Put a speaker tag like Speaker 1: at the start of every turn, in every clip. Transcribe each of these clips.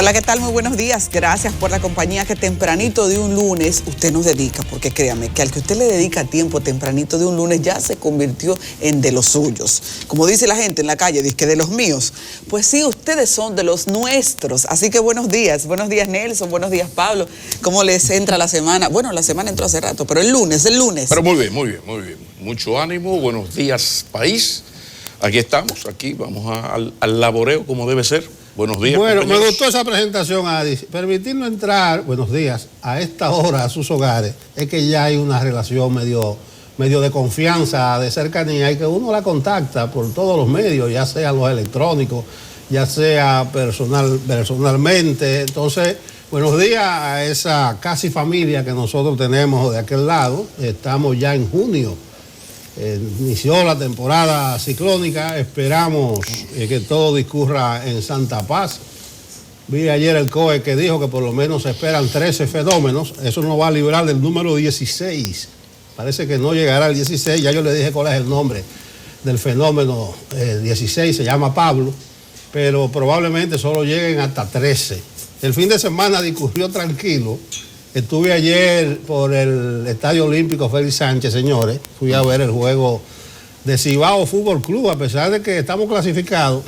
Speaker 1: Hola, ¿qué tal? Muy buenos días. Gracias por la compañía que tempranito de un lunes usted nos dedica, porque créame que al que usted le dedica tiempo tempranito de un lunes ya se convirtió en de los suyos. Como dice la gente en la calle, dice que de los míos. Pues sí, ustedes son de los nuestros. Así que buenos días Nelson, buenos días Pablo. ¿Cómo les entra la semana? Bueno, la semana entró hace rato, pero el lunes.
Speaker 2: Pero muy bien. Mucho ánimo, buenos días país. Aquí estamos, aquí vamos al laboreo como debe ser. Buenos días.
Speaker 3: Bueno,
Speaker 2: compañeros.
Speaker 3: me gustó esa presentación, Adis. Permitirnos entrar, buenos días, a esta hora a sus hogares, es que ya hay una relación medio de confianza, de cercanía, y que uno la contacta por todos los medios, ya sea los electrónicos, ya sea personalmente. Entonces, buenos días a esa casi familia que nosotros tenemos de aquel lado. Estamos ya en junio. Inició la temporada ciclónica, esperamos que todo discurra en santa paz. Vi ayer el COE que dijo que por lo menos se esperan 13 fenómenos, eso nos va a librar del número 16. Parece que no llegará al 16, ya yo le dije cuál es el nombre del fenómeno 16, se llama Pablo, pero probablemente solo lleguen hasta 13. El fin de semana discurrió tranquilo. Estuve ayer por el Estadio Olímpico Félix Sánchez, señores. Fui a ver el juego de Cibao Fútbol Club. A pesar de que estamos clasificados,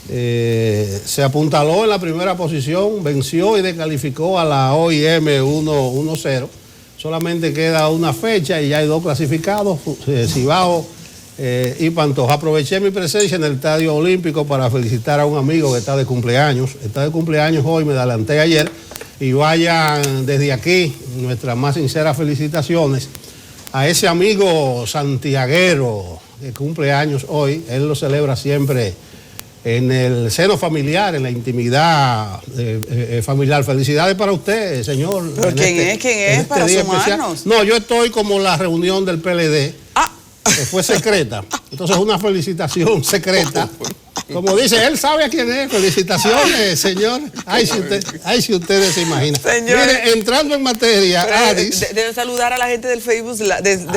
Speaker 3: se apuntaló en la primera posición, venció y descalificó a la OIM 1-0. Solamente queda una fecha y ya hay dos clasificados, Cibao y Pantoja. Aproveché mi presencia en el Estadio Olímpico para felicitar a un amigo que está de cumpleaños. Está de cumpleaños hoy, me adelanté ayer. Y vayan desde aquí nuestras más sinceras felicitaciones a ese amigo santiaguero que cumple años hoy. Él lo celebra siempre en el seno familiar, en la intimidad familiar. Felicidades para usted, señor.
Speaker 1: ¿Pero quién es? Para sumarnos.
Speaker 3: No, yo estoy como la reunión del PLD, que fue secreta. Entonces, una felicitación secreta. Como dice, él sabe a quién es. Felicitaciones, señor. Ay, si ustedes se imaginan.
Speaker 1: Señor,
Speaker 3: mire, entrando en materia, Adis.
Speaker 1: Debe saludar a la gente del Facebook,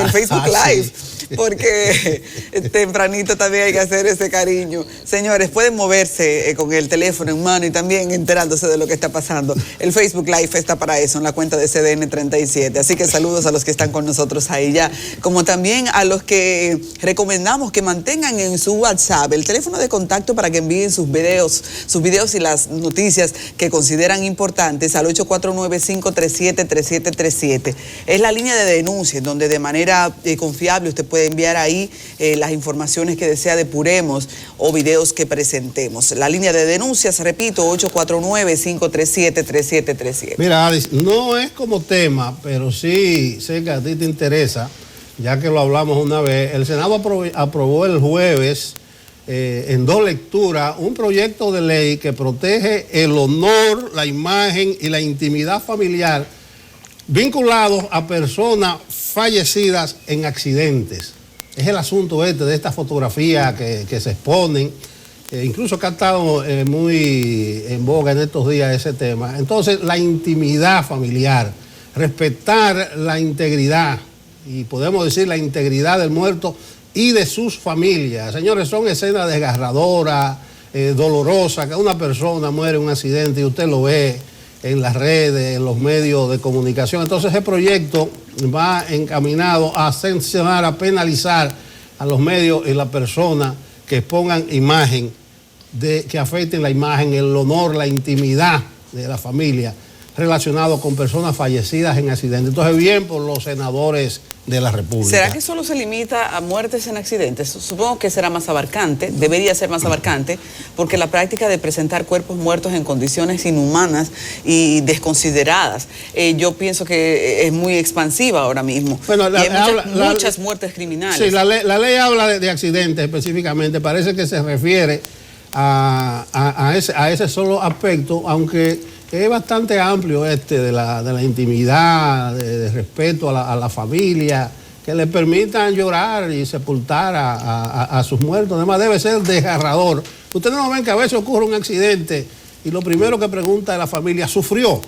Speaker 1: Facebook Live, sí. Porque tempranito también hay que hacer ese cariño. Señores, pueden moverse con el teléfono en mano y también enterándose de lo que está pasando. El Facebook Live está para eso, en la cuenta de CDN 37. Así que saludos a los que están con nosotros ahí ya, como también a los que recomendamos que mantengan en su WhatsApp el teléfono de contacto para que envíen sus videos y las noticias que consideran importantes al 849-537-3737. Es la línea de denuncia, donde de manera confiable usted puede enviar ahí las informaciones que desea depuremos o videos que presentemos. La línea de denuncias, repito, 849-537-3737.
Speaker 3: Mira, Adis, no es como tema, pero sí sé que a ti te interesa, ya que lo hablamos una vez. El Senado aprobó el jueves en dos lecturas un proyecto de ley que protege el honor, la imagen y la intimidad familiar vinculados a personas fallecidas en accidentes. Es el asunto de esta fotografía que se exponen, incluso que ha estado muy en boga en estos días ese tema. Entonces, la intimidad familiar, respetar la integridad, y podemos decir la integridad del muerto y de sus familias. Señores, son escenas desgarradoras, dolorosas, que una persona muere en un accidente y usted lo ve en las redes, en los medios de comunicación. Entonces, ese proyecto va encaminado a sancionar, a penalizar a los medios y las personas que expongan imagen, que afecten la imagen, el honor, la intimidad de la familia relacionado con personas fallecidas en accidentes. Entonces, bien por los senadores de la República.
Speaker 1: ¿Será que solo se limita a muertes en accidentes? Supongo que será más abarcante, debería ser más abarcante, porque la práctica de presentar cuerpos muertos en condiciones inhumanas y desconsideradas, yo pienso que es muy expansiva ahora mismo. Bueno, y hay muchas muertes criminales.
Speaker 3: Sí, la ley habla de accidentes específicamente, parece que se refiere a ese solo aspecto, aunque es bastante amplio de la intimidad, de respeto a la familia, que le permitan llorar y sepultar a sus muertos. Además, debe ser desgarrador. Ustedes no ven que a veces ocurre un accidente y lo primero que pregunta es la familia, ¿sufrió? O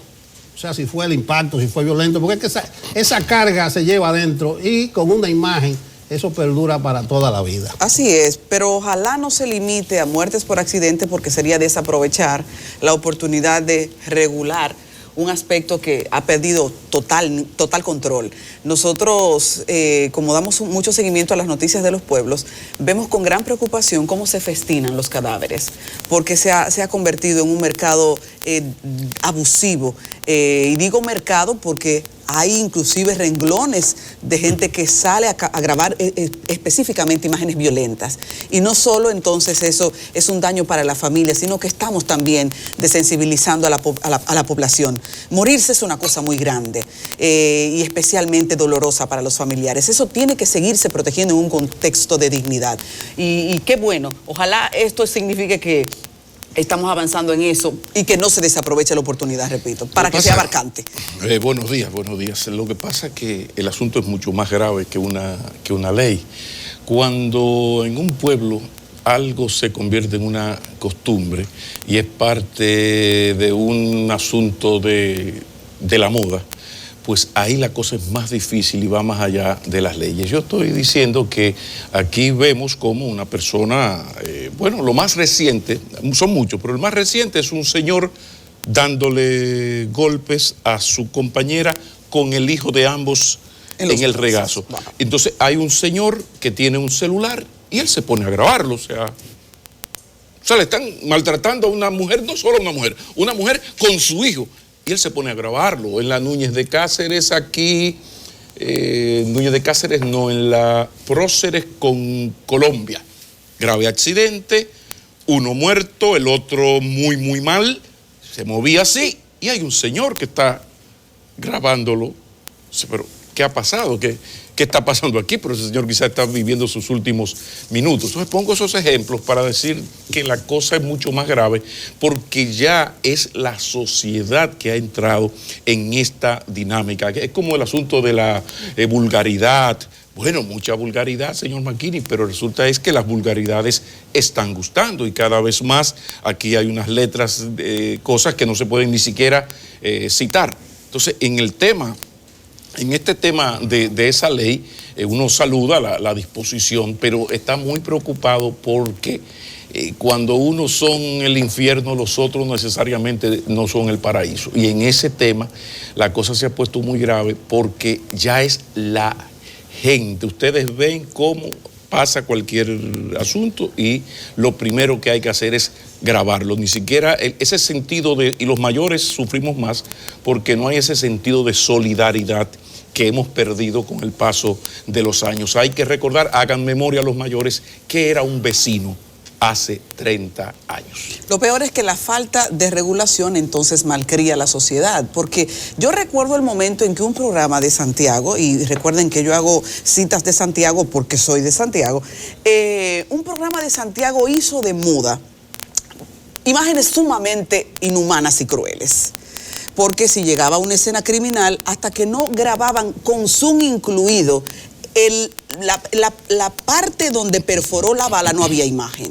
Speaker 3: sea, si fue el impacto, si fue violento, porque es que esa carga se lleva adentro y con una imagen eso perdura para toda la vida.
Speaker 1: Así es, pero ojalá no se limite a muertes por accidente, porque sería desaprovechar la oportunidad de regular un aspecto que ha perdido total control. Nosotros, como damos mucho seguimiento a las noticias de los pueblos, vemos con gran preocupación cómo se festinan los cadáveres, porque se ha convertido en un mercado abusivo. Y digo mercado porque hay inclusive renglones de gente que sale a grabar específicamente imágenes violentas. Y no solo entonces eso es un daño para la familia, sino que estamos también desensibilizando a la población. Morirse es una cosa muy grande y especialmente dolorosa para los familiares. Eso tiene que seguirse protegiendo en un contexto de dignidad. Y qué bueno, ojalá esto signifique que estamos avanzando en eso y que no se desaproveche la oportunidad, repito, para que sea abarcante.
Speaker 2: Buenos días, buenos días. Lo que pasa es que el asunto es mucho más grave que una ley. Cuando en un pueblo algo se convierte en una costumbre y es parte de un asunto de la moda, pues ahí la cosa es más difícil y va más allá de las leyes. Yo estoy diciendo que aquí vemos como una persona, bueno, lo más reciente, son muchos, pero el más reciente es un señor dándole golpes a su compañera con el hijo de ambos en el regazo. Wow. Entonces hay un señor que tiene un celular y él se pone a grabarlo, o sea, le están maltratando a una mujer, no solo a una mujer con su hijo. Y él se pone a grabarlo en la Núñez de Cáceres, aquí, Núñez de Cáceres no, en la Próceres con Colombia. Grave accidente, uno muerto, el otro muy, muy mal, se movía así, y hay un señor que está grabándolo. Pero, ¿qué ha pasado? ¿Qué está pasando aquí? Pero ese señor quizás está viviendo sus últimos minutos. Entonces pongo esos ejemplos para decir que la cosa es mucho más grave, porque ya es la sociedad que ha entrado en esta dinámica. Es como el asunto de la vulgaridad. Bueno, mucha vulgaridad, señor McKinney, pero resulta es que las vulgaridades están gustando y cada vez más aquí hay unas letras, cosas que no se pueden ni siquiera citar. Entonces, en este tema de esa ley, uno saluda la disposición, pero está muy preocupado porque cuando unos son el infierno, los otros necesariamente no son el paraíso. Y en ese tema la cosa se ha puesto muy grave porque ya es la gente. Ustedes ven cómo pasa cualquier asunto y lo primero que hay que hacer es grabarlo. Ni siquiera ese sentido y los mayores sufrimos más porque no hay ese sentido de solidaridad que hemos perdido con el paso de los años. Hay que recordar, hagan memoria a los mayores, que era un vecino hace 30 años.
Speaker 1: Lo peor es que la falta de regulación entonces malcría la sociedad, porque yo recuerdo el momento en que un programa de Santiago, y recuerden que yo hago citas de Santiago porque soy de Santiago, un programa de Santiago hizo de moda imágenes sumamente inhumanas y crueles. Porque si llegaba a una escena criminal, hasta que no grababan con zoom incluido, la parte donde perforó la bala no había imagen.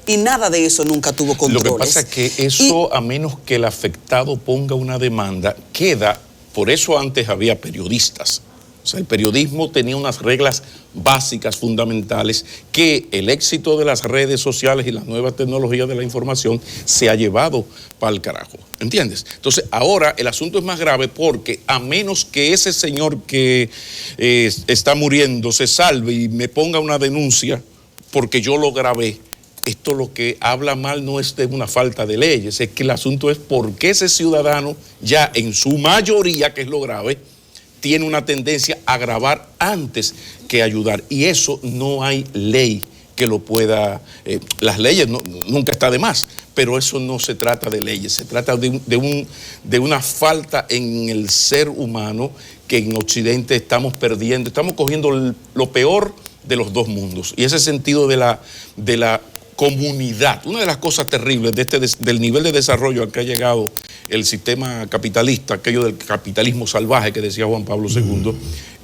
Speaker 1: Y nada de eso nunca tuvo controles.
Speaker 2: Lo que pasa es que eso, a menos que el afectado ponga una demanda, queda, por eso antes había periodistas. O sea, el periodismo tenía unas reglas básicas, fundamentales, que el éxito de las redes sociales y las nuevas tecnologías de la información se ha llevado para el carajo. ¿Entiendes? Entonces, ahora el asunto es más grave porque a menos que ese señor que está muriendo se salve y me ponga una denuncia porque yo lo grabé, esto lo que habla mal no es de una falta de leyes, es que el asunto es porque ese ciudadano ya en su mayoría, que es lo grave, tiene una tendencia a grabar antes que ayudar. Y eso no hay ley que lo pueda... las leyes nunca está de más, pero eso no se trata de leyes, se trata de una falta en el ser humano que en Occidente estamos perdiendo, estamos cogiendo lo peor de los dos mundos. Y ese sentido de la comunidad, una de las cosas terribles del nivel de desarrollo al que ha llegado el sistema capitalista, aquello del capitalismo salvaje que decía Juan Pablo II,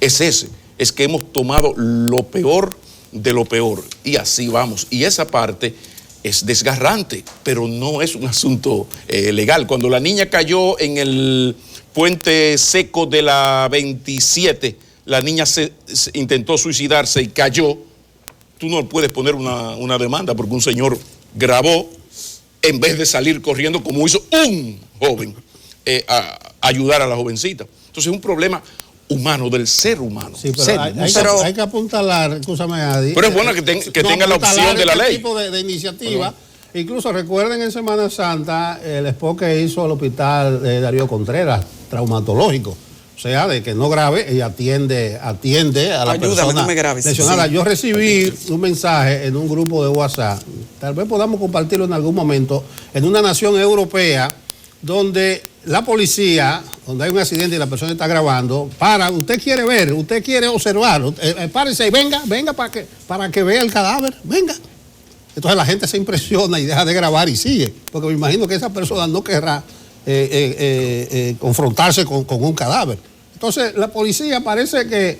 Speaker 2: es que hemos tomado lo peor de lo peor y así vamos. Y esa parte es desgarrante, pero no es un asunto legal. Cuando la niña cayó en el puente seco de la 27 la niña se intentó suicidarse y cayó, tú no puedes poner una demanda porque un señor grabó en vez de salir corriendo como hizo un joven a ayudar a la jovencita. Entonces es un problema humano, del ser humano.
Speaker 3: Sí, pero hay que apuntalar, escúchame, Adi.
Speaker 2: Pero es bueno que tenga la opción de la ley.
Speaker 3: Tipo de iniciativa. Incluso recuerden en Semana Santa el spot que hizo el hospital Darío Contreras, traumatológico. O sea, de que no grave, ella atiende a la persona
Speaker 1: no me graves,
Speaker 3: lesionada.
Speaker 1: sí.
Speaker 3: Yo recibí un mensaje en un grupo de WhatsApp, tal vez podamos compartirlo en algún momento, en una nación europea donde la policía, donde hay un accidente y la persona está grabando, usted quiere ver, usted quiere observar, párese y venga para que vea el cadáver, venga. Entonces la gente se impresiona y deja de grabar y sigue, porque me imagino que esa persona no querrá confrontarse con un cadáver. Entonces la policía parece que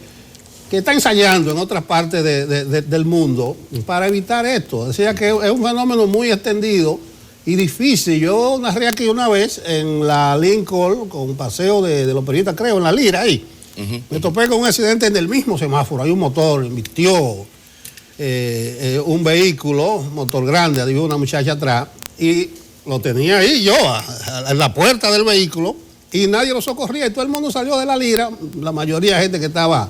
Speaker 3: está ensayando en otras partes del mundo para evitar esto. Decía que es un fenómeno muy extendido y difícil. Yo narré aquí una vez en la Lincoln, con un paseo de los periodistas, creo, en la Lira, ahí. Me topé con un accidente en el mismo semáforo. Hay un motor, invirtió un vehículo, un motor grande, había una muchacha atrás, y lo tenía ahí yo, en la puerta del vehículo, y nadie lo socorría, y todo el mundo salió de la Lira, la mayoría de gente que estaba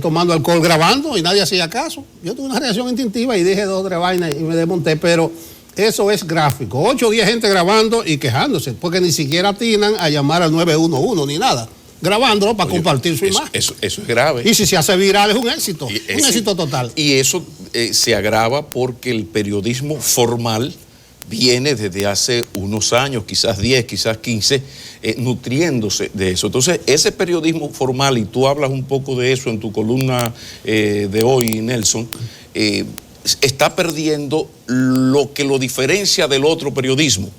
Speaker 3: tomando alcohol grabando, y nadie hacía caso. Yo tuve una reacción instintiva y dije 2 o 3 vainas y me desmonté, pero eso es gráfico. 8 o 10 gente grabando y quejándose, porque ni siquiera atinan a llamar al 911 ni nada. Grabándolo para compartir su imagen.
Speaker 2: Eso es grave.
Speaker 3: Y si se hace viral es un éxito, un éxito total.
Speaker 2: Y eso se agrava porque el periodismo formal viene desde hace unos años, quizás 10, quizás 15, nutriéndose de eso. Entonces, ese periodismo formal, y tú hablas un poco de eso en tu columna de hoy, Nelson, está perdiendo lo que lo diferencia del otro periodismo,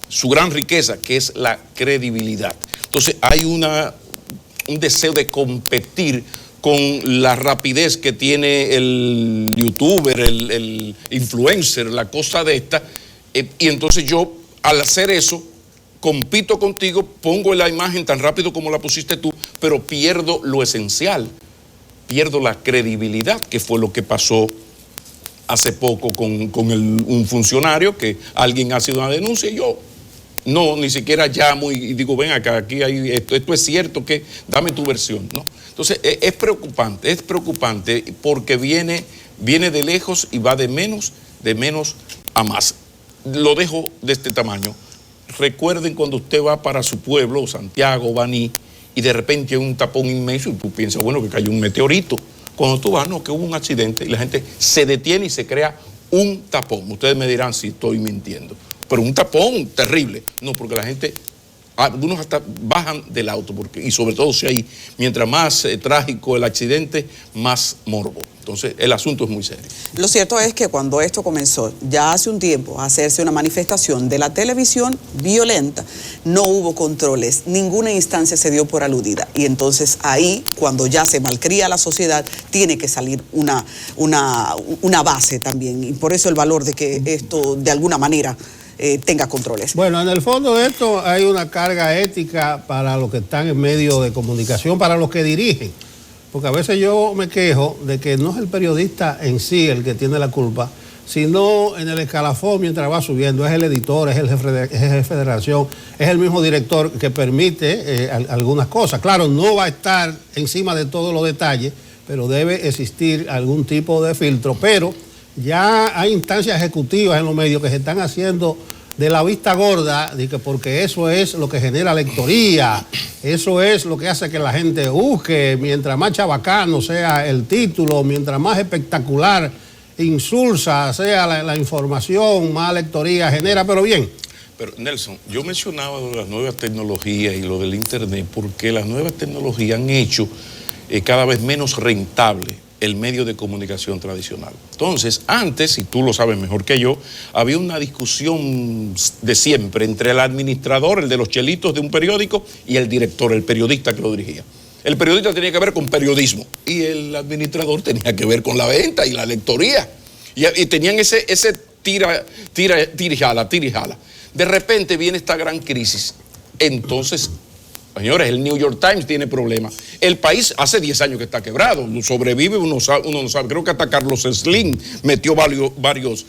Speaker 2: su gran riqueza, que es la credibilidad. Entonces, hay un deseo de competir con la rapidez que tiene el youtuber, el influencer, la cosa de esta. Y entonces yo, al hacer eso, compito contigo, pongo la imagen tan rápido como la pusiste tú, pero pierdo lo esencial, pierdo la credibilidad, que fue lo que pasó hace poco con un funcionario, que alguien hace una denuncia y yo no, ni siquiera llamo y digo, ven acá, aquí hay esto es cierto, que dame tu versión, ¿no? Entonces es preocupante porque viene de lejos y va de menos a más. Lo dejo de este tamaño. Recuerden cuando usted va para su pueblo, Santiago, Baní, y de repente hay un tapón inmenso y tú piensas, bueno, que cayó un meteorito. Cuando tú vas, no, que hubo un accidente y la gente se detiene y se crea un tapón. Ustedes me dirán si estoy mintiendo. Pero un tapón terrible. No, porque la gente, algunos hasta bajan del auto, y sobre todo si hay, mientras más trágico el accidente, más morbo. Entonces, el asunto es muy serio.
Speaker 1: Lo cierto es que cuando esto comenzó, ya hace un tiempo, a hacerse una manifestación de la televisión violenta, no hubo controles, ninguna instancia se dio por aludida. Y entonces ahí, cuando ya se malcría la sociedad, tiene que salir una base también. Y por eso el valor de que esto, de alguna manera, tenga controles.
Speaker 3: Bueno, en el fondo de esto hay una carga ética para los que están en medio de comunicación, para los que dirigen. Porque a veces yo me quejo de que no es el periodista en sí el que tiene la culpa, sino en el escalafón mientras va subiendo. Es el editor, es el jefe de redacción, es el mismo director que permite algunas cosas. Claro, no va a estar encima de todos los detalles, pero debe existir algún tipo de filtro. Pero ya hay instancias ejecutivas en los medios que se están haciendo de la vista gorda, porque eso es lo que genera lectoría, eso es lo que hace que la gente busque, mientras más chabacano sea el título, mientras más espectacular, insulsa sea la información, más lectoría genera, pero bien.
Speaker 2: Pero Nelson, yo mencionaba las nuevas tecnologías y lo del internet, porque las nuevas tecnologías han hecho cada vez menos rentable el medio de comunicación tradicional. Entonces, antes, y tú lo sabes mejor que yo, había una discusión de siempre entre el administrador, el de los chelitos de un periódico, y el director, el periodista que lo dirigía. El periodista tenía que ver con periodismo y el administrador tenía que ver con la venta y la lectoría. Y tenían ese tira y jala. De repente viene esta gran crisis. Entonces, Señores, el New York Times tiene problemas. El país hace 10 años que está quebrado. Sobrevive, uno no sabe. Creo que hasta Carlos Slim metió varios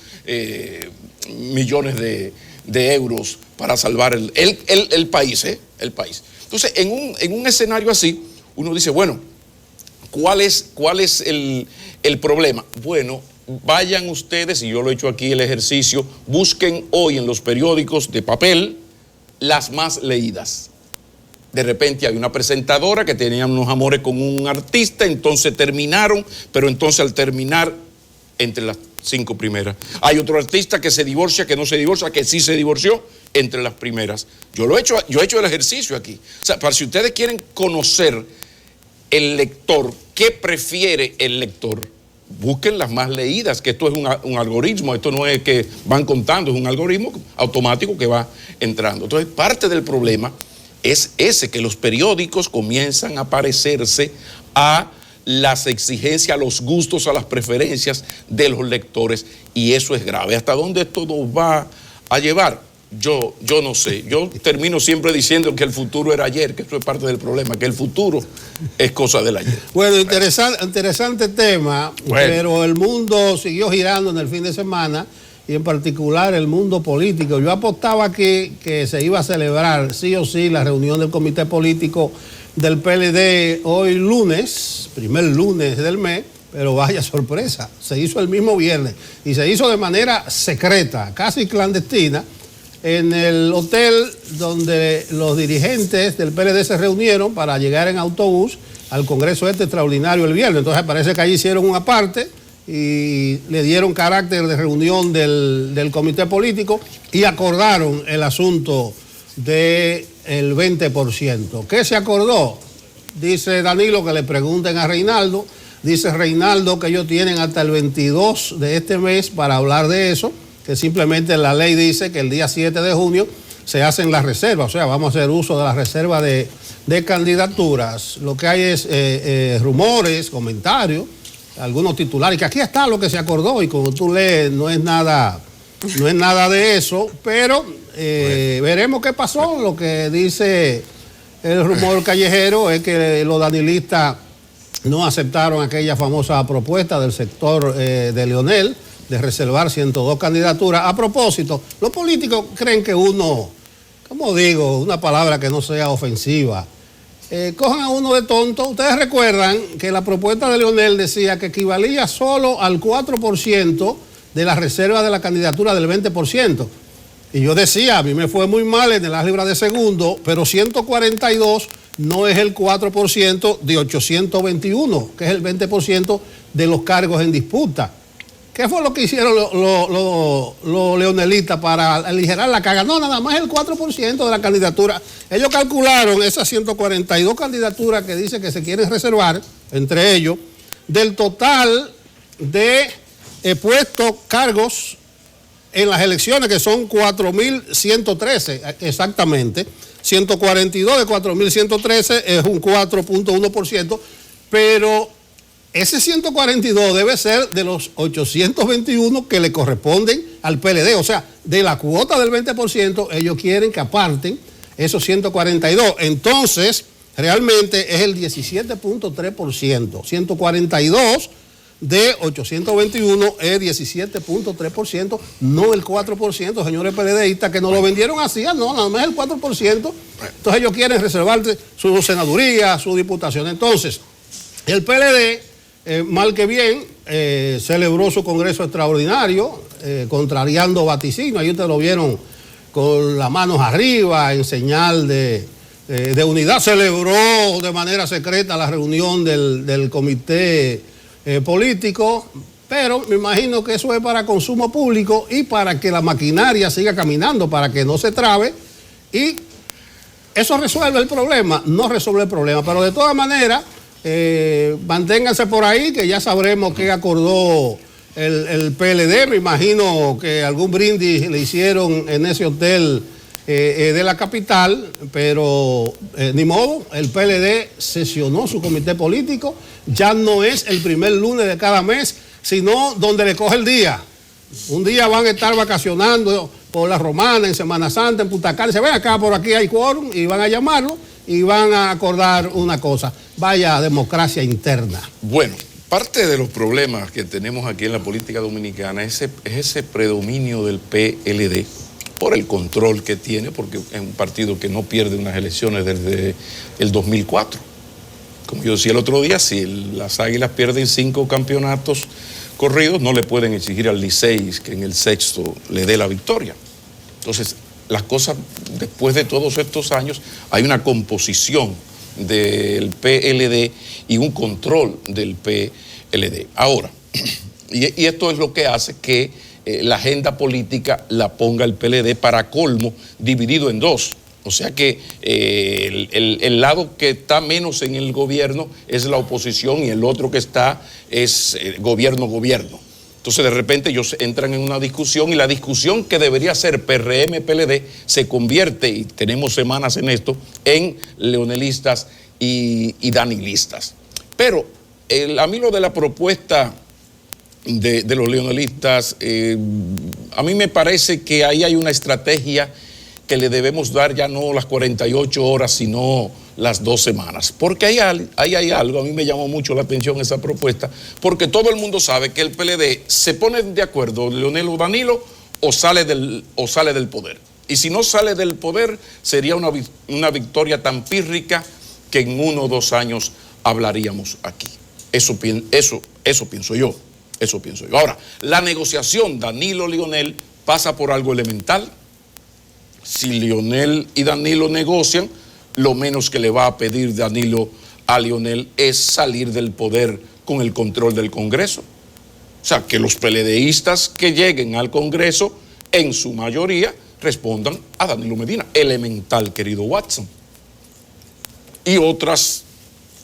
Speaker 2: millones de euros para salvar el país, el país. Entonces, en un escenario así, uno dice, bueno, ¿cuál es el problema? Bueno, vayan ustedes, y yo lo he hecho aquí el ejercicio, busquen hoy en los periódicos de papel las más leídas. De repente hay una presentadora que tenía unos amores con un artista, entonces terminaron, pero entonces al terminar, entre las 5 primeras. Hay otro artista que se divorcia, que no se divorcia, que sí se divorció, entre las primeras. Yo he hecho el ejercicio aquí. O sea, para si ustedes quieren conocer el lector, ¿qué prefiere el lector? Busquen las más leídas, que esto es un algoritmo, esto no es que van contando, es un algoritmo automático que va entrando. Entonces, parte del problema es ese, que los periódicos comienzan a parecerse a las exigencias, a los gustos, a las preferencias de los lectores, y eso es grave. ¿Hasta dónde esto nos va a llevar? Yo no sé. Yo termino siempre diciendo que el futuro era ayer, que eso es parte del problema, que el futuro es cosa del ayer.
Speaker 3: Bueno, interesante tema, bueno. Pero el mundo siguió girando en el fin de semana, y en particular el mundo político. Yo apostaba que se iba a celebrar sí o sí la reunión del comité político del PLD hoy lunes, primer lunes del mes, pero vaya sorpresa, se hizo el mismo viernes y se hizo de manera secreta, casi clandestina, en el hotel donde los dirigentes del PLD se reunieron para llegar en autobús al Congreso extraordinario el viernes. Entonces parece que allí hicieron una parte y le dieron carácter de reunión del comité político y acordaron el asunto del 20%. ¿Qué se acordó? Dice Danilo que le pregunten a Reinaldo. Dice Reinaldo que ellos tienen hasta el 22 de este mes para hablar de eso, que simplemente la ley dice que el día 7 de junio se hacen las reservas, o sea, vamos a hacer uso de la reserva de candidaturas. Lo que hay es rumores, comentarios, algunos titulares, que aquí está lo que se acordó, y como tú lees, no es nada de eso, pero veremos qué pasó. Lo que dice el rumor callejero es que los danilistas no aceptaron aquella famosa propuesta del sector de Leonel de reservar 102 candidaturas. A propósito, los políticos creen que uno, ¿cómo digo? Una palabra que no sea ofensiva. Cojan a uno de tonto. Ustedes recuerdan que la propuesta de Leonel decía que equivalía solo al 4% de la reserva de la candidatura del 20%. Y yo decía, a mí me fue muy mal en el álgebra de segundo, pero 142 no es el 4% de 821, que es el 20% de los cargos en disputa. ¿Qué fue lo que hicieron los leonelistas para aligerar la carga? No, nada más el 4% de la candidatura. Ellos calcularon esas 142 candidaturas que dice que se quieren reservar, entre ellos, del total de puestos, cargos en las elecciones, que son 4.113 exactamente. 142 de 4.113 es un 4.1%, pero ese 142 debe ser de los 821 que le corresponden al PLD. O sea, de la cuota del 20%, ellos quieren que aparten esos 142. Entonces, realmente es el 17.3%. 142 de 821 es 17.3%, no el 4%, señores PLDistas, que nos lo vendieron así, no, nada más el 4%. Entonces ellos quieren reservarse su senaduría, su diputación. Entonces, el PLD, mal que bien, celebró su congreso extraordinario, contrariando vaticinios. Ahí ustedes lo vieron con las manos arriba, en señal de unidad. Celebró de manera secreta la reunión del comité político, pero me imagino que eso es para consumo público y para que la maquinaria siga caminando, para que no se trabe, y eso resuelve el problema. No resuelve el problema, pero de todas maneras, manténganse por ahí, que ya sabremos qué acordó el PLD. Me imagino que algún brindis le hicieron en ese hotel de la capital, pero ni modo, el PLD sesionó su comité político. Ya no es el primer lunes de cada mes, sino donde le coge el día. Un día van a estar vacacionando por la Romana, en Semana Santa, en Punta Cana. Se ven acá, por aquí hay quórum, y van a llamarlo. y van a acordar una cosa. Vaya democracia interna.
Speaker 2: Bueno, parte de los problemas que tenemos aquí en la política dominicana es ese predominio del PLD por el control que tiene, porque es un partido que no pierde unas elecciones desde el 2004. Como yo decía el otro día, si las Águilas pierden 5 campeonatos corridos, no le pueden exigir al Licey que en el 6º le dé la victoria. Entonces, las cosas, después de todos estos años, hay una composición del PLD y un control del PLD. Ahora, y esto es lo que hace que la agenda política la ponga el PLD, para colmo, dividido en dos. O sea que el lado que está menos en el gobierno es la oposición y el otro que está es gobierno. Entonces de repente ellos entran en una discusión y la discusión que debería ser PRM-PLD se convierte, y tenemos semanas en esto, en leonelistas y danilistas. Pero a mí lo de la propuesta de los leonelistas, a mí me parece que ahí hay una estrategia que le debemos dar ya no las 48 horas, sino las 2 semanas. Porque ahí hay algo, a mí me llamó mucho la atención esa propuesta, porque todo el mundo sabe que el PLD se pone de acuerdo, Leonel o Danilo, o sale del poder. Y si no sale del poder, sería una victoria tan pírrica que en 1 o 2 años hablaríamos aquí. Eso pienso yo. Ahora, la negociación Danilo-Leonel pasa por algo elemental. Si Leonel y Danilo negocian, lo menos que le va a pedir Danilo a Leonel es salir del poder con el control del Congreso. O sea, que los PLDistas que lleguen al Congreso, en su mayoría, respondan a Danilo Medina. Elemental, querido Watson. Y otras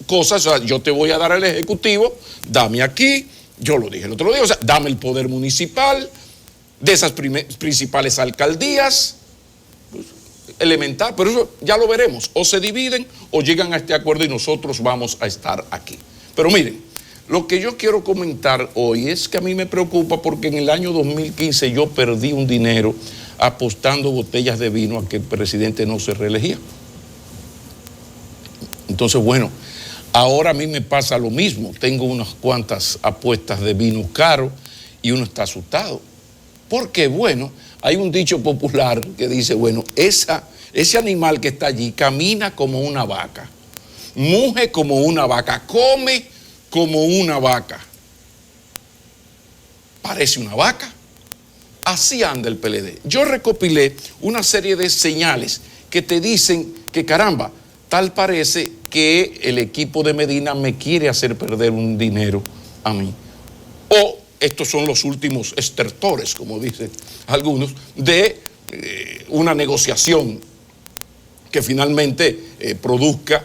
Speaker 2: cosas, o sea, yo te voy a dar el Ejecutivo, dame aquí, yo lo dije el otro día, o sea, dame el poder municipal de esas principales alcaldías. Elemental, pero eso ya lo veremos. O se dividen o llegan a este acuerdo y nosotros vamos a estar aquí. Pero miren, lo que yo quiero comentar hoy es que a mí me preocupa porque en el año 2015 yo perdí un dinero apostando botellas de vino a que el presidente no se reelegía. Entonces, bueno, ahora a mí me pasa lo mismo. Tengo unas cuantas apuestas de vino caro y uno está asustado. Porque, bueno, hay un dicho popular que dice, bueno, ese animal que está allí camina como una vaca, muge como una vaca, come como una vaca. Parece una vaca. Así anda el PLD. Yo recopilé una serie de señales que te dicen que, caramba, tal parece que el equipo de Medina me quiere hacer perder un dinero a mí. O estos son los últimos estertores, como dicen algunos, de una negociación que finalmente produzca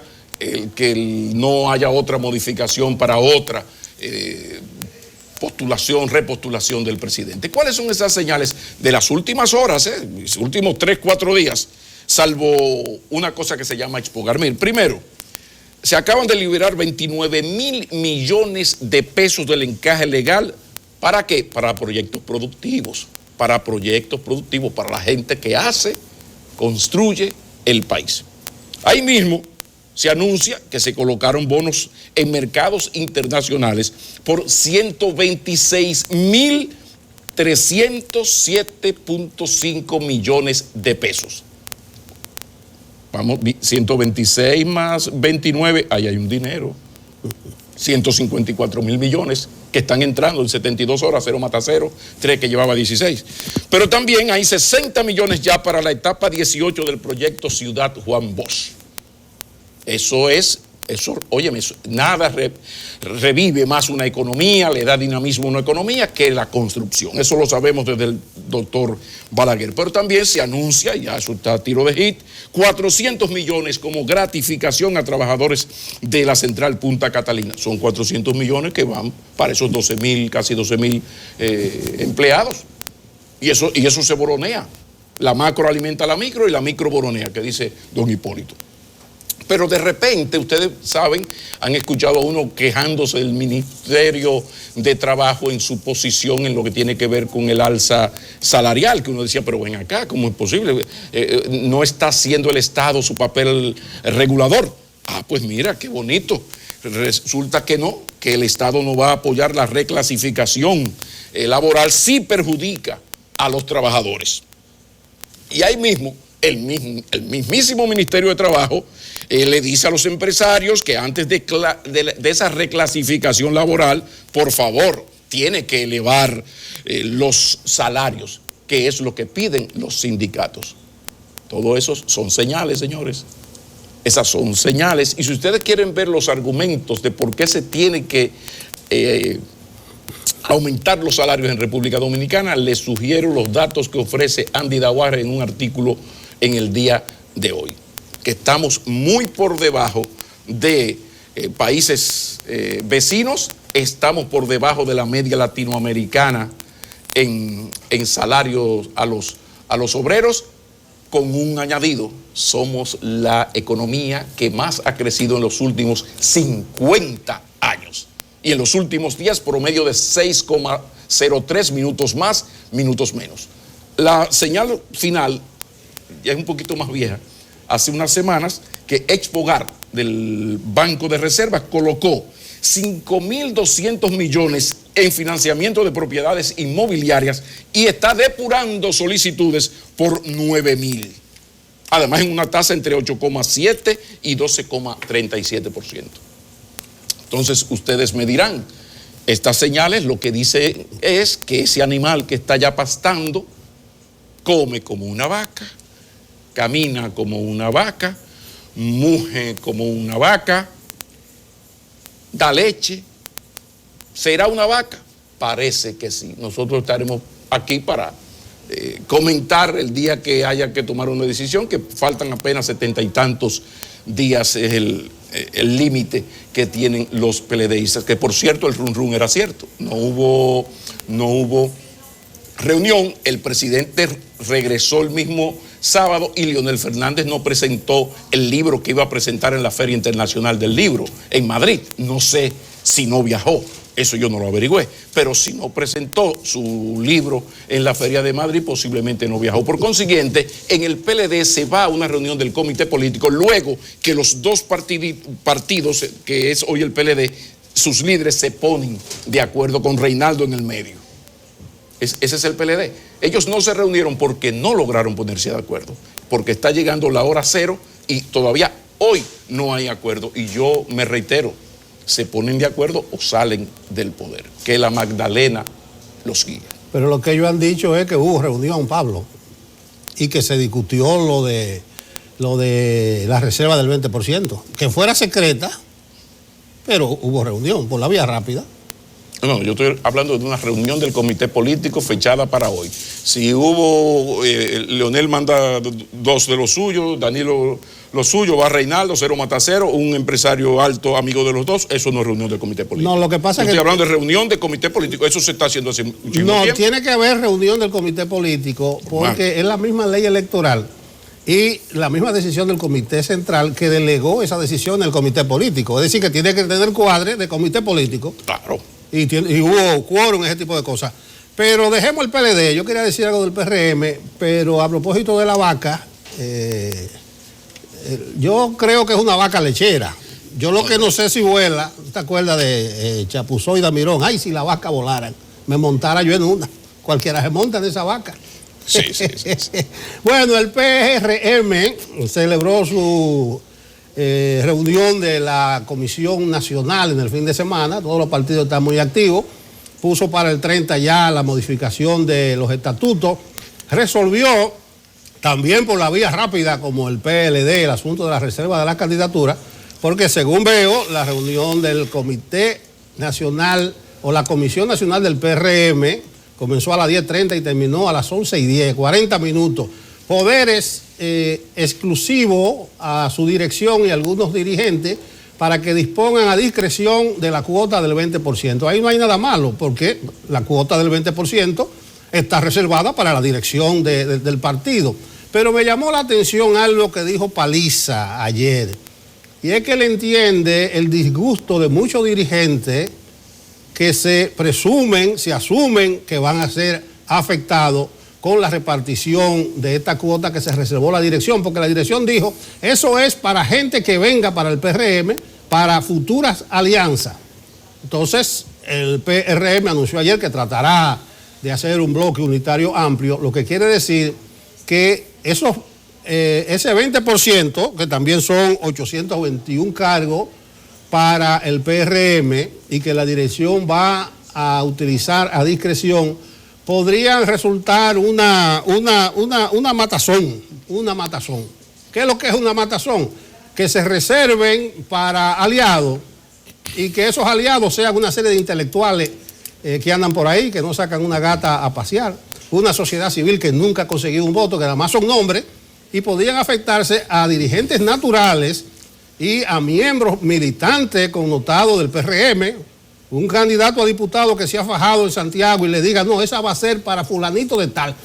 Speaker 2: que no haya otra modificación para otra repostulación del presidente. ¿Cuáles son esas señales de las últimas horas, los últimos 3, 4 días, salvo una cosa que se llama Expogar? Primero, se acaban de liberar 29,000 millones de pesos del encaje legal. ¿Para qué? Para proyectos productivos, para la gente que construye el país. Ahí mismo se anuncia que se colocaron bonos en mercados internacionales por 126,307.5 millones de pesos. Vamos, 126 más 29, ahí hay un dinero. 154,000 millones que están entrando en 72 horas, 0 mata 0, 3 que llevaba 16. Pero también hay 60 millones ya para la etapa 18 del proyecto Ciudad Juan Bosch. Óyeme, nada revive más una economía, le da dinamismo a una economía que la construcción. Eso lo sabemos desde el doctor Balaguer. Pero también se anuncia, ya eso está a tiro de hit, 400 millones como gratificación a trabajadores de la central Punta Catalina. Son 400 millones que van para esos 12,000, casi 12,000 empleados. Y eso se boronea. La macro alimenta a la micro y la micro boronea, que dice don Hipólito. Pero de repente, ustedes saben, han escuchado a uno quejándose del Ministerio de Trabajo en su posición en lo que tiene que ver con el alza salarial, que uno decía, pero ven acá, ¿cómo es posible? No está haciendo el Estado su papel regulador. Ah, pues mira, qué bonito. Resulta que no, que el Estado no va a apoyar la reclasificación laboral, sí perjudica a los trabajadores. Y ahí mismo, el mismísimo Ministerio de Trabajo le dice a los empresarios que antes de esa reclasificación laboral, por favor, tiene que elevar los salarios, que es lo que piden los sindicatos. Todo eso son señales, señores. Esas son señales. Y si ustedes quieren ver los argumentos de por qué se tiene que aumentar los salarios en República Dominicana, les sugiero los datos que ofrece Andy Daguarre en un artículo en el día de hoy, que estamos muy por debajo de países vecinos, estamos por debajo de la media latinoamericana en salarios a los obreros, con un añadido: somos la economía que más ha crecido en los últimos 50 años. Y en los últimos días, promedio de 6,03 minutos más, minutos menos. La señal final ya es un poquito más vieja. Hace unas semanas que Expogar del Banco de Reservas colocó 5.200 millones en financiamiento de propiedades inmobiliarias y está depurando solicitudes por 9.000. Además, en una tasa entre 8,7 y 12,37%. Entonces, ustedes me dirán, estas señales lo que dice es que ese animal que está ya pastando come como una vaca, camina como una vaca, muge como una vaca, da leche. ¿Será una vaca? Parece que sí. Nosotros estaremos aquí para comentar el día que haya que tomar una decisión, que faltan apenas 70 y tantos días, es el límite que tienen los PLDistas, que por cierto el run era cierto, no hubo reunión, el presidente regresó el mismo sábado y Leonel Fernández no presentó el libro que iba a presentar en la Feria Internacional del Libro en Madrid. No sé si no viajó, eso yo no lo averigüé, pero si no presentó su libro en la Feria de Madrid, posiblemente no viajó. Por consiguiente, en el PLD se va a una reunión del comité político, luego que los dos partidos, que es hoy el PLD, sus líderes se ponen de acuerdo con Reinaldo en el medio. Ese es el PLD. Ellos no se reunieron porque no lograron ponerse de acuerdo, porque está llegando la hora cero y todavía hoy no hay acuerdo. Y yo me reitero, se ponen de acuerdo o salen del poder. Que la Magdalena los guíe.
Speaker 3: Pero lo que ellos han dicho es que hubo reunión, Pablo, y que se discutió lo de la reserva del 20%, que fuera secreta, pero hubo reunión por la vía rápida.
Speaker 2: No, yo estoy hablando de una reunión del comité político fechada para hoy. Si hubo, Leonel manda dos de los suyos, Danilo lo suyo, va Reinaldo, Cero mata cero, un empresario alto, amigo de los dos, eso no es reunión del comité político.
Speaker 3: No, lo que pasa es que...
Speaker 2: Estoy hablando de reunión del comité político, eso se está haciendo hace mucho tiempo.
Speaker 3: No, tiene que haber reunión del comité político porque es la misma ley electoral y la misma decisión del comité central que delegó esa decisión en el comité político. Es decir, que tiene que tener cuadre de comité político.
Speaker 2: Claro.
Speaker 3: Y hubo quórum, ese tipo de cosas. Pero dejemos el PLD. Yo quería decir algo del PRM, pero a propósito de la vaca, yo creo que es una vaca lechera. Yo lo que no sé si vuela, ¿te acuerdas de Chapuzó y Damirón? Ay, si la vaca volara, me montara yo en una. Cualquiera se monta en esa vaca.
Speaker 2: Sí.
Speaker 3: Bueno, el PRM celebró su reunión de la Comisión Nacional en el fin de semana. Todos los partidos están muy activos. Puso para el 30 ya la modificación de los estatutos. Resolvió también por la vía rápida, como el PLD, el asunto de la reserva de la candidatura, porque según veo, la reunión del Comité Nacional o la Comisión Nacional del PRM comenzó a las 10:30 y terminó a las 11:10, 40 minutos. Poderes exclusivos a su dirección y algunos dirigentes para que dispongan a discreción de la cuota del 20%. Ahí no hay nada malo, porque la cuota del 20% está reservada para la dirección del partido. Pero me llamó la atención algo que dijo Paliza ayer, y es que él entiende el disgusto de muchos dirigentes que se asumen que van a ser afectados con la repartición de esta cuota que se reservó la dirección, porque la dirección dijo, eso es para gente que venga para el PRM, para futuras alianzas. Entonces, el PRM anunció ayer que tratará de hacer un bloque unitario amplio, lo que quiere decir que ese 20%, que también son 821 cargos para el PRM y que la dirección va a utilizar a discreción, podrían resultar una matazón. ¿Qué es lo que es una matazón? Que se reserven para aliados y que esos aliados sean una serie de intelectuales que andan por ahí, que no sacan una gata a pasear, una sociedad civil que nunca ha conseguido un voto, que además son nombres, y podrían afectarse a dirigentes naturales y a miembros militantes connotados del PRM, un candidato a diputado que se ha fajado en Santiago y le diga, no, esa va a ser para fulanito de tal.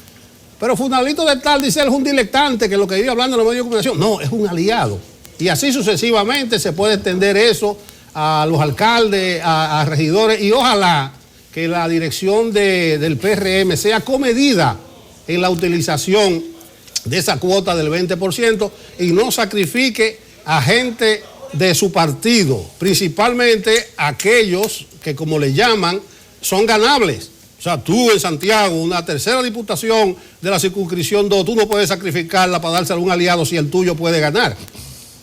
Speaker 3: Pero fulanito de tal, dice él, es un dilectante que lo que vive hablando en los medios de comunicación. No, es un aliado. Y así sucesivamente se puede extender eso a los alcaldes, a regidores, y ojalá que la dirección del PRM sea comedida en la utilización de esa cuota del 20% y no sacrifique a gente de su partido, principalmente aquellos que, como le llaman, son ganables. O sea, tú en Santiago, una tercera diputación de la circunscripción 2, tú no puedes sacrificarla para dársela a un aliado si el tuyo puede ganar.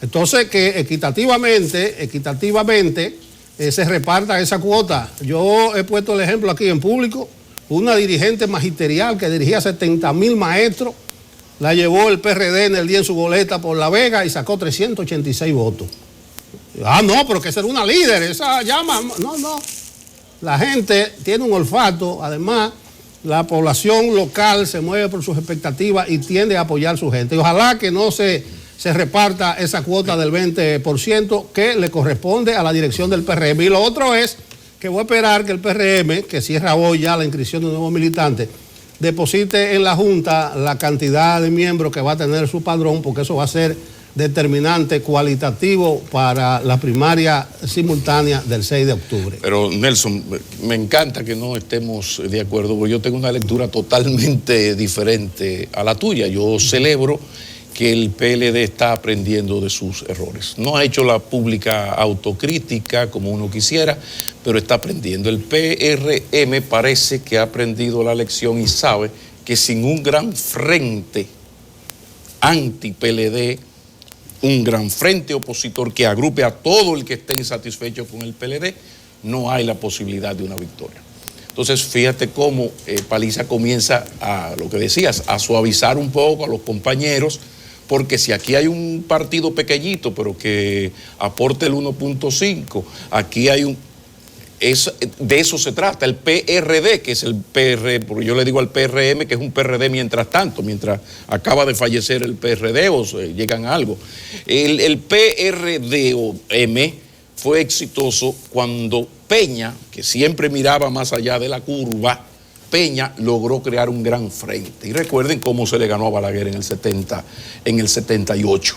Speaker 3: Entonces, que equitativamente se reparta esa cuota. Yo he puesto el ejemplo aquí en público, una dirigente magisterial que dirigía 70,000 maestros, la llevó el PRD en el día en su boleta por La Vega y sacó 386 votos. Ah, no, pero que ser una líder, esa llama. No. La gente tiene un olfato, además, la población local se mueve por sus expectativas y tiende a apoyar a su gente. Y ojalá que no se reparta esa cuota del 20% que le corresponde a la dirección del PRM. Y lo otro es que voy a esperar que el PRM, que cierra hoy ya la inscripción de un nuevo militante, deposite en la Junta la cantidad de miembros que va a tener su padrón, porque eso va a ser determinante, cualitativo para la primaria simultánea del 6 de octubre.
Speaker 2: Pero Nelson, me encanta que no estemos de acuerdo, porque yo tengo una lectura totalmente diferente a la tuya. Yo celebro que el PLD está aprendiendo de sus errores. No ha hecho la pública autocrítica como uno quisiera, pero está aprendiendo. El PRM parece que ha aprendido la lección y sabe que sin un gran frente anti-PLD, un gran frente opositor que agrupe a todo el que esté insatisfecho con el PLD, no hay la posibilidad de una victoria. Entonces, fíjate cómo Paliza comienza a, lo que decías, a suavizar un poco a los compañeros, porque si aquí hay un partido pequeñito, pero que aporte el 1.5, aquí hay de eso se trata, el PRD, que es el PR, porque yo le digo al PRM que es un PRD mientras tanto, mientras acaba de fallecer el PRD o llegan a algo. El PRD fue exitoso cuando Peña, que siempre miraba más allá de la curva, Peña logró crear un gran frente. Y recuerden cómo se le ganó a Balaguer en el 78.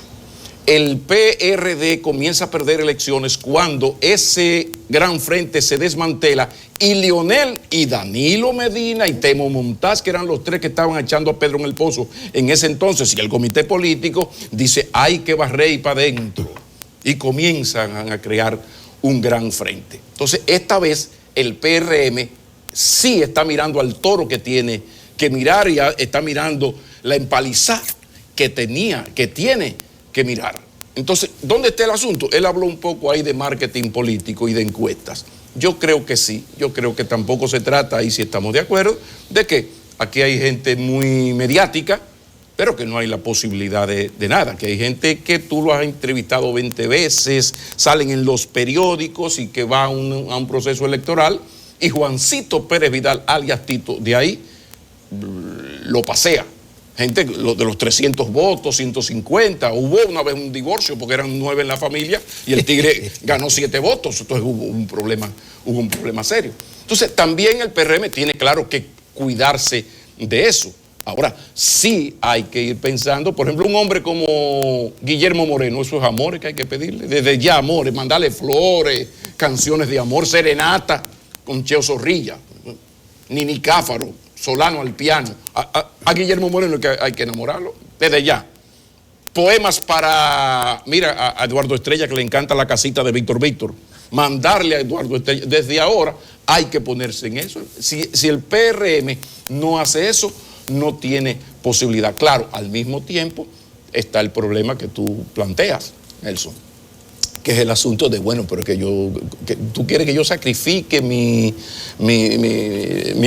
Speaker 2: El PRD comienza a perder elecciones cuando ese gran frente se desmantela y Leonel y Danilo Medina y Temo Montaz, que eran los tres que estaban echando a Pedro en el pozo en ese entonces, y el comité político dice, hay que barrer y para adentro. Y comienzan a crear un gran frente. Entonces, esta vez el PRM sí está mirando al toro que tiene que mirar y está mirando la empalizada que tiene que mirar. Entonces, ¿dónde está el asunto? Él habló un poco ahí de marketing político y de encuestas. Yo creo que sí, yo creo que tampoco se trata, ahí sí estamos de acuerdo, de que aquí hay gente muy mediática, pero que no hay la posibilidad de nada, que hay gente que tú lo has entrevistado 20 veces, salen en los periódicos y que va a un proceso electoral, y Juancito Pérez Vidal, alias Tito, de ahí lo pasea. Gente de los 300 votos, 150, hubo una vez un divorcio porque eran 9 en la familia y el tigre ganó 7 votos, entonces hubo un problema serio. Entonces también el PRM tiene claro que cuidarse de eso, Ahora, sí hay que ir pensando, por ejemplo, un hombre como Guillermo Moreno, esos amores que hay que pedirle, desde ya amores, mandarle flores, canciones de amor, serenata con Cheo Zorrilla, Nini Cáfaro, Solano al piano. A Guillermo Moreno hay que enamorarlo, desde ya. Poemas para, mira, a Eduardo Estrella, que le encanta la casita de Víctor Víctor. Mandarle a Eduardo Estrella, desde ahora hay que ponerse en eso. Si el PRM no hace eso, no tiene posibilidad. Claro, al mismo tiempo está el problema que tú planteas, Nelson, que es el asunto de, bueno, pero que tú quieres que yo sacrifique mi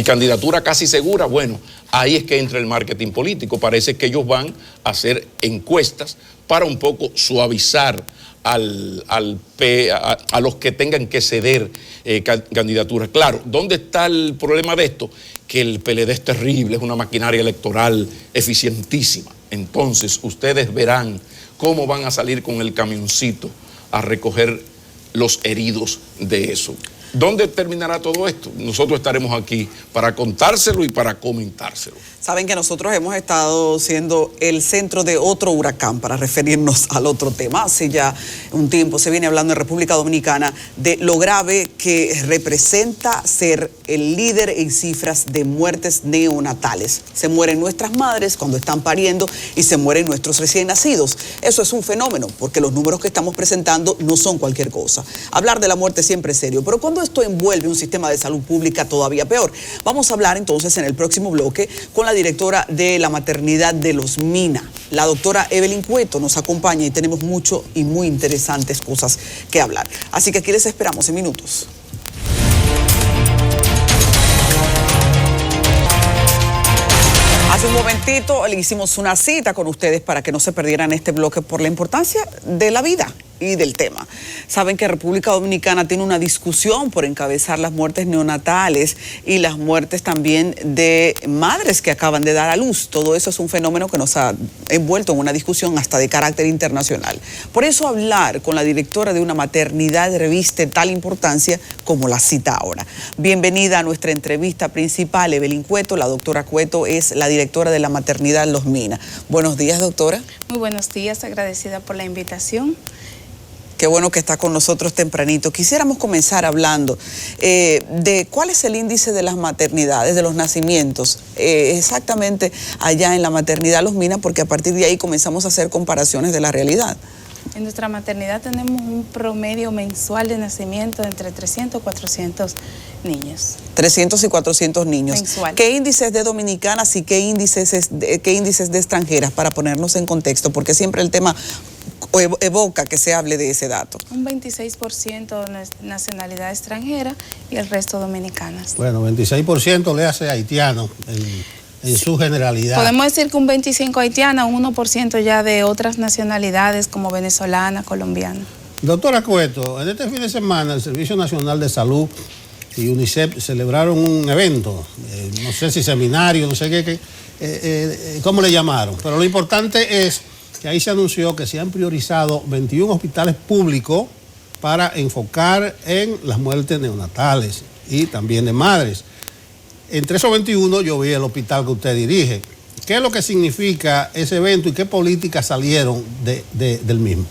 Speaker 2: candidatura casi segura. Bueno, ahí es que entra el marketing político. Parece que ellos van a hacer encuestas para un poco suavizar a los que tengan que ceder candidaturas. Claro, ¿dónde está el problema de esto? Que el PLD es terrible, es una maquinaria electoral eficientísima. Entonces, ustedes verán cómo van a salir con el camioncito a recoger los heridos de eso. ¿Dónde terminará todo esto? Nosotros estaremos aquí para contárselo y para comentárselo.
Speaker 1: Saben que nosotros hemos estado siendo el centro de otro huracán, para referirnos al otro tema. Hace ya un tiempo se viene hablando en República Dominicana de lo grave que representa ser el líder en cifras de muertes neonatales. Se mueren nuestras madres cuando están pariendo y se mueren nuestros recién nacidos. Eso es un fenómeno, porque los números que estamos presentando no son cualquier cosa. Hablar de la muerte siempre es serio, pero cuando esto envuelve un sistema de salud pública, todavía peor. Vamos a hablar entonces en el próximo bloque con la directora de la maternidad de Los Mina, la doctora Evelyn Cueto, nos acompaña y tenemos mucho y muy interesantes cosas que hablar. Así que aquí les esperamos en minutos. Hace un momentito le hicimos una cita con ustedes para que no se perdieran este bloque por la importancia de la vida y del tema. Saben que República Dominicana tiene una discusión por encabezar las muertes neonatales y las muertes también de madres que acaban de dar a luz. Todo eso es un fenómeno que nos ha envuelto en una discusión hasta de carácter internacional. Por eso hablar con la directora de una maternidad reviste tal importancia como la cita ahora. Bienvenida a nuestra entrevista principal, Evelyn Cueto. La doctora Cueto es la directora de la maternidad Los Mina. Buenos días, doctora.
Speaker 4: Muy buenos días, agradecida por la invitación.
Speaker 1: Qué bueno que está con nosotros tempranito. Quisiéramos comenzar hablando de cuál es el índice de las maternidades, de los nacimientos, exactamente allá en la maternidad Los Mina, porque a partir de ahí comenzamos a hacer comparaciones de la realidad.
Speaker 4: En nuestra maternidad tenemos un promedio mensual de nacimiento de entre 300 y 400 niños. 300 y 400 niños.
Speaker 1: Mensual. ¿Qué índices de dominicanas y qué índices de extranjeras, para ponernos en contexto? Porque siempre el tema evoca que se hable de ese dato.
Speaker 4: Un 26% nacionalidad extranjera y el resto dominicanas.
Speaker 3: Bueno, 26% le hace haitiano en su generalidad.
Speaker 4: Podemos decir que un 25% haitiana, un 1% ya de otras nacionalidades como venezolana, colombiana.
Speaker 3: Doctora Cueto, en este fin de semana el Servicio Nacional de Salud y UNICEF celebraron un evento, no sé si seminario, no sé qué, cómo le llamaron, pero lo importante es que ahí se anunció que se han priorizado 21 hospitales públicos para enfocar en las muertes neonatales y también de madres. Entre esos 21 yo vi el hospital que usted dirige. ¿Qué es lo que significa ese evento y qué políticas salieron del mismo?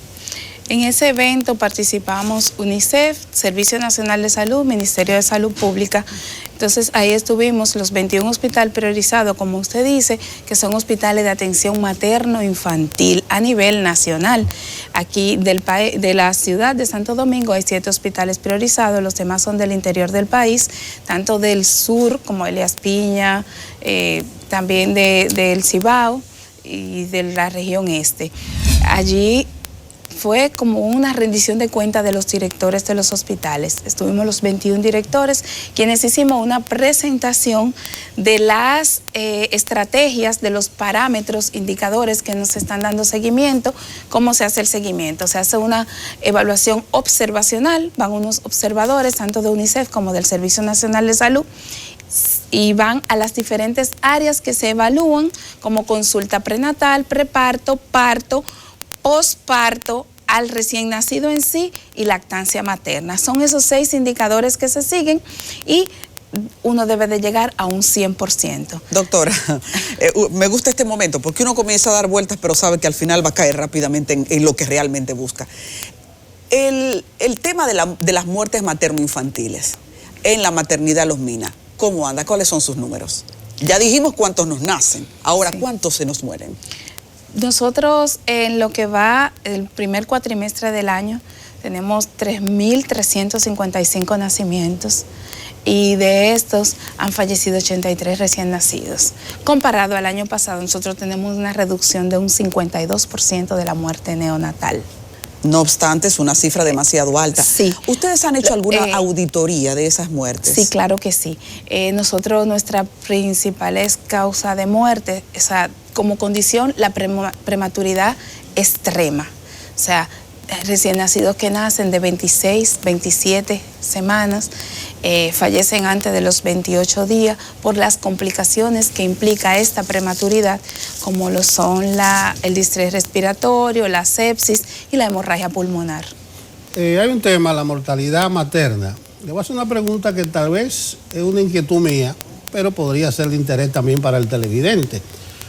Speaker 4: En ese evento participamos UNICEF, Servicio Nacional de Salud, Ministerio de Salud Pública. Entonces ahí estuvimos los 21 hospitales priorizados, como usted dice, que son hospitales de atención materno-infantil a nivel nacional. Aquí de la ciudad de Santo Domingo hay 7 hospitales priorizados, los demás son del interior del país, tanto del sur como Elías Piña, también del Cibao y de la región este. Allí fue como una rendición de cuentas de los directores de los hospitales. Estuvimos los 21 directores, quienes hicimos una presentación de las estrategias, de los parámetros, indicadores que nos están dando seguimiento, cómo se hace el seguimiento. Se hace una evaluación observacional, van unos observadores, tanto de UNICEF como del Servicio Nacional de Salud, y van a las diferentes áreas que se evalúan, como consulta prenatal, preparto, parto, posparto, al recién nacido en sí y lactancia materna. Son esos 6 indicadores que se siguen y uno debe de llegar a un 100%.
Speaker 1: Doctora, me gusta este momento porque uno comienza a dar vueltas pero sabe que al final va a caer rápidamente en lo que realmente busca. El tema de las muertes materno-infantiles en la maternidad Los Minas, ¿cómo anda? ¿Cuáles son sus números? Ya dijimos cuántos nos nacen, ahora sí. ¿Cuántos se nos mueren?
Speaker 4: Nosotros en lo que va el primer cuatrimestre del año tenemos 3.355 nacimientos y de estos han fallecido 83 recién nacidos. Comparado al año pasado, nosotros tenemos una reducción de un 52% de la muerte neonatal.
Speaker 1: No obstante, es una cifra demasiado alta.
Speaker 4: Sí.
Speaker 1: ¿Ustedes han hecho alguna auditoría de esas muertes?
Speaker 4: Sí, claro que sí. Nosotros, nuestra principal causa de muerte, o sea, como condición, la prematuridad extrema. O sea, recién nacidos que nacen de 26, 27 semanas, fallecen antes de los 28 días por las complicaciones que implica esta prematuridad, como lo son el distrés respiratorio, la sepsis y la hemorragia pulmonar.
Speaker 3: Hay un tema, la mortalidad materna. Le voy a hacer una pregunta que tal vez es una inquietud mía, pero podría ser de interés también para el televidente.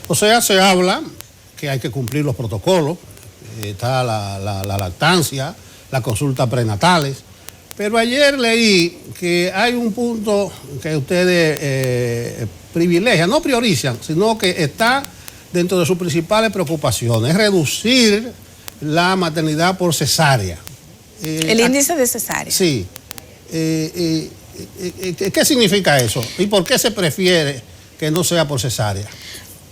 Speaker 3: O sea, se habla que hay que cumplir los protocolos, está la lactancia, las consultas prenatales, pero ayer leí que hay un punto que ustedes privilegian, no priorizan, sino que está dentro de sus principales preocupaciones, es reducir la maternidad por cesárea.
Speaker 4: El índice de cesárea.
Speaker 3: Sí. ¿Qué significa eso? ¿Y por qué se prefiere que no sea por cesárea?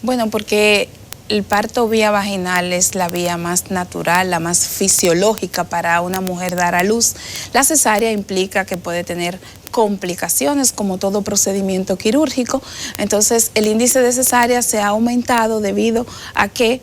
Speaker 4: Bueno, porque el parto vía vaginal es la vía más natural, la más fisiológica para una mujer dar a luz. La cesárea implica que puede tener complicaciones como todo procedimiento quirúrgico. Entonces, el índice de cesárea se ha aumentado debido a que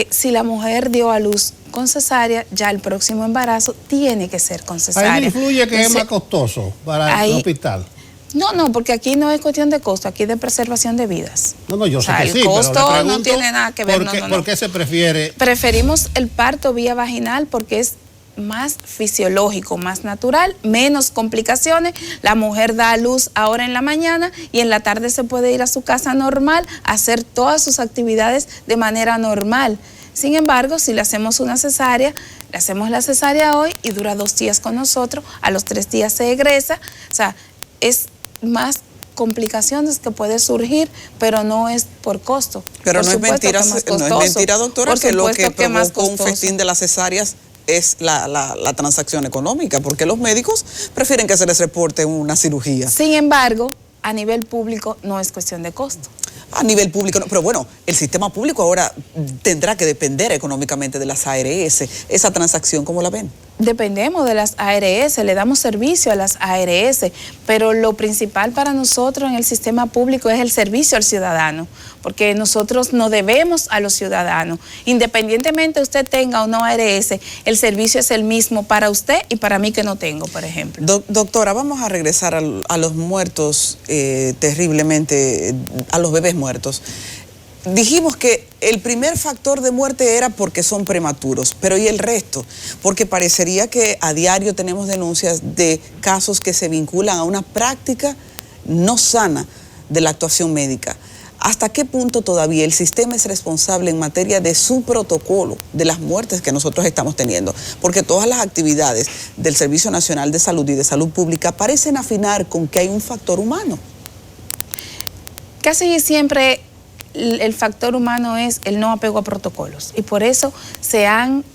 Speaker 4: si la mujer dio a luz con cesárea, ya el próximo embarazo tiene que ser con cesárea.
Speaker 3: ¿Ahí influye que es más costoso para el hospital?
Speaker 4: No, porque aquí no es cuestión de costo, aquí es de preservación de vidas.
Speaker 3: No, yo sé que sí,
Speaker 4: el costo
Speaker 3: pero le pregunto,
Speaker 4: no tiene nada que ver.
Speaker 3: ¿Por qué se prefiere?
Speaker 4: Preferimos el parto vía vaginal porque es más fisiológico, más natural, menos complicaciones. La mujer da a luz ahora en la mañana y en la tarde se puede ir a su casa normal, a hacer todas sus actividades de manera normal. Sin embargo, si le hacemos una cesárea, le hacemos la cesárea hoy y dura 2 días con nosotros, a los 3 días se egresa, o sea, es más complicaciones que puede surgir, pero no es por costo.
Speaker 1: Pero no es mentira, doctora, que lo que provocó un festín de las cesáreas es la transacción económica, porque los médicos prefieren que se les reporte una cirugía.
Speaker 4: Sin embargo, a nivel público no es cuestión de costo.
Speaker 1: A nivel público, no, pero bueno, el sistema público ahora tendrá que depender económicamente de las ARS. ¿Esa transacción cómo la ven?
Speaker 4: Dependemos de las ARS, le damos servicio a las ARS, pero lo principal para nosotros en el sistema público es el servicio al ciudadano, porque nosotros no debemos a los ciudadanos. Independientemente usted tenga o no ARS, el servicio es el mismo para usted y para mí que no tengo, por ejemplo.
Speaker 1: Doctora, vamos a regresar a los muertos terriblemente, a los bebés muertos. Dijimos que el primer factor de muerte era porque son prematuros, pero ¿y el resto? Porque parecería que a diario tenemos denuncias de casos que se vinculan a una práctica no sana de la actuación médica. ¿Hasta qué punto todavía el sistema es responsable en materia de su protocolo, de las muertes que nosotros estamos teniendo? Porque todas las actividades del Servicio Nacional de Salud y de Salud Pública parecen afinar con que hay un factor humano.
Speaker 4: Casi siempre el factor humano es el no apego a protocolos y por eso se han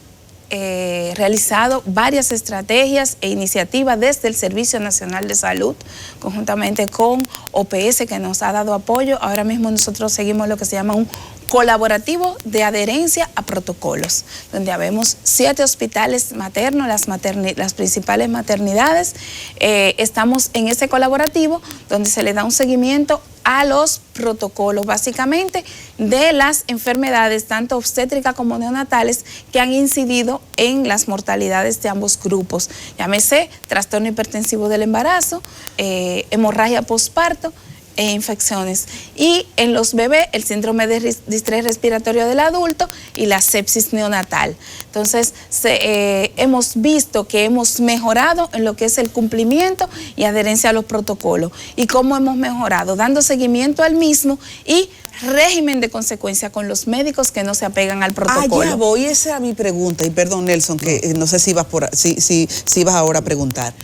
Speaker 4: realizado varias estrategias e iniciativas desde el Servicio Nacional de Salud, conjuntamente con OPS que nos ha dado apoyo. Ahora mismo nosotros seguimos lo que se llama un colaborativo de adherencia a protocolos, donde habemos 7 hospitales maternos, las principales maternidades. Estamos en ese colaborativo donde se le da un seguimiento a los protocolos, básicamente, de las enfermedades, tanto obstétricas como neonatales, que han incidido en las mortalidades de ambos grupos. Llámese trastorno hipertensivo del embarazo, hemorragia postparto, e infecciones. Y en los bebés, el síndrome de distrés respiratorio del adulto y la sepsis neonatal. Entonces, hemos visto que hemos mejorado en lo que es el cumplimiento y adherencia a los protocolos. ¿Y cómo hemos mejorado? Dando seguimiento al mismo y régimen de consecuencia con los médicos que no se apegan al protocolo.
Speaker 1: Ya voy, esa era mi pregunta. Y perdón, Nelson, que no sé si ibas si ibas ahora a preguntar.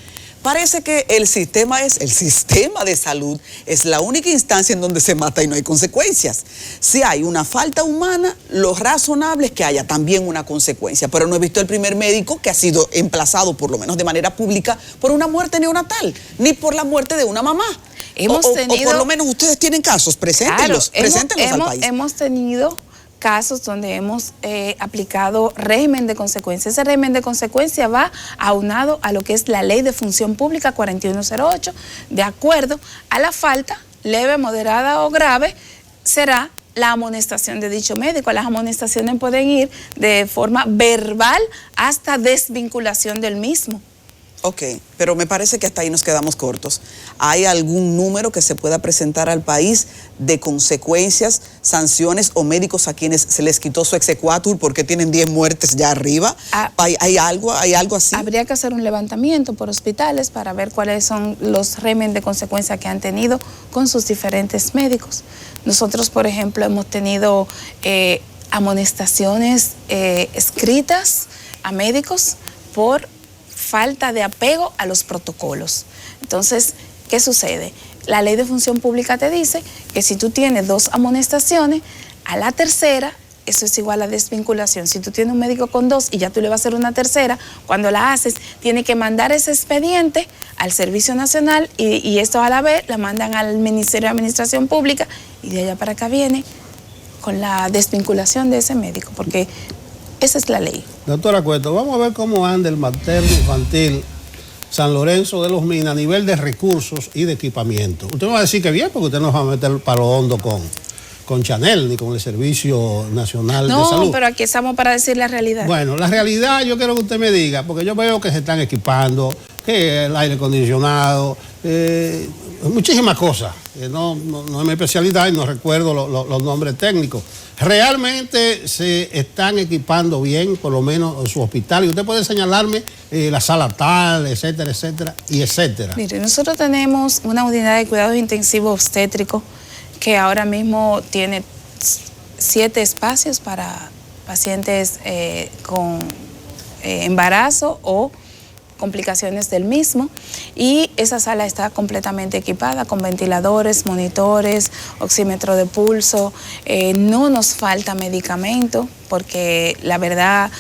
Speaker 1: Parece que el sistema de salud es la única instancia en donde se mata y no hay consecuencias. Si hay una falta humana, lo razonable es que haya también una consecuencia. Pero no he visto el primer médico que ha sido emplazado, por lo menos de manera pública, por una muerte neonatal, ni por la muerte de una mamá. O por lo menos ustedes tienen casos, preséntenlos, preséntenlos al país.
Speaker 4: Hemos tenido casos donde hemos aplicado régimen de consecuencia. Ese régimen de consecuencia va aunado a lo que es la Ley de Función Pública 4108, de acuerdo a la falta leve, moderada o grave, será la amonestación de dicho médico. Las amonestaciones pueden ir de forma verbal hasta desvinculación del mismo.
Speaker 1: Ok, pero me parece que hasta ahí nos quedamos cortos. ¿Hay algún número que se pueda presentar al país de consecuencias, sanciones o médicos a quienes se les quitó su exequatur porque tienen 10 muertes ya arriba? ¿Hay algo así?
Speaker 4: Habría que hacer un levantamiento por hospitales para ver cuáles son los regímenes de consecuencia que han tenido con sus diferentes médicos. Nosotros, por ejemplo, hemos tenido amonestaciones escritas a médicos por falta de apego a los protocolos. Entonces, ¿qué sucede? La Ley de Función Pública te dice que si tú tienes 2 amonestaciones, a la tercera, eso es igual a desvinculación. Si tú tienes un médico con 2 y ya tú le vas a hacer una tercera, cuando la haces, tiene que mandar ese expediente al Servicio Nacional y esto a la vez la mandan al Ministerio de Administración Pública y de allá para acá viene con la desvinculación de ese médico, porque esa es la ley.
Speaker 3: Doctora Cueto, vamos a ver cómo anda el materno infantil San Lorenzo de los Minas a nivel de recursos y de equipamiento. Usted me va a decir que bien, porque usted no va a meter palo hondo con Chanel ni con el Servicio Nacional de Salud.
Speaker 4: No, pero aquí estamos para decir la realidad.
Speaker 3: Bueno, la realidad yo quiero que usted me diga, porque yo veo que se están equipando, que el aire acondicionado, muchísimas cosas. No es mi especialidad y no recuerdo los nombres técnicos. Realmente se están equipando bien, por lo menos en su hospital. Y usted puede señalarme la sala tal, etcétera, etcétera, y etcétera.
Speaker 4: Mire, nosotros tenemos una unidad de cuidados intensivos obstétricos que ahora mismo tiene 7 espacios para pacientes con embarazo o complicaciones del mismo, y esa sala está completamente equipada con ventiladores, monitores, oxímetro de pulso. No nos falta medicamento, porque la verdad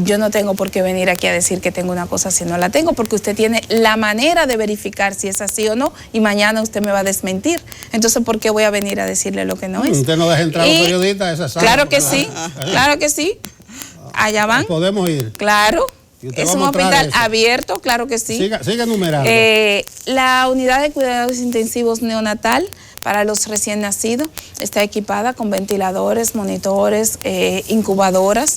Speaker 4: yo no tengo por qué venir aquí a decir que tengo una cosa si no la tengo, porque usted tiene la manera de verificar si es así o no, y mañana usted me va a desmentir. Entonces, ¿por qué voy a venir a decirle lo que no es?
Speaker 3: ¿Usted no deja entrar a un periodista a esa sala?
Speaker 4: Claro que sí, claro que sí. Allá van.
Speaker 3: ¿Podemos ir?
Speaker 4: Claro. Es un hospital abierto, claro que sí.
Speaker 3: Siga enumerando.
Speaker 4: La unidad de cuidados intensivos neonatal para los recién nacidos está equipada con ventiladores, monitores, incubadoras.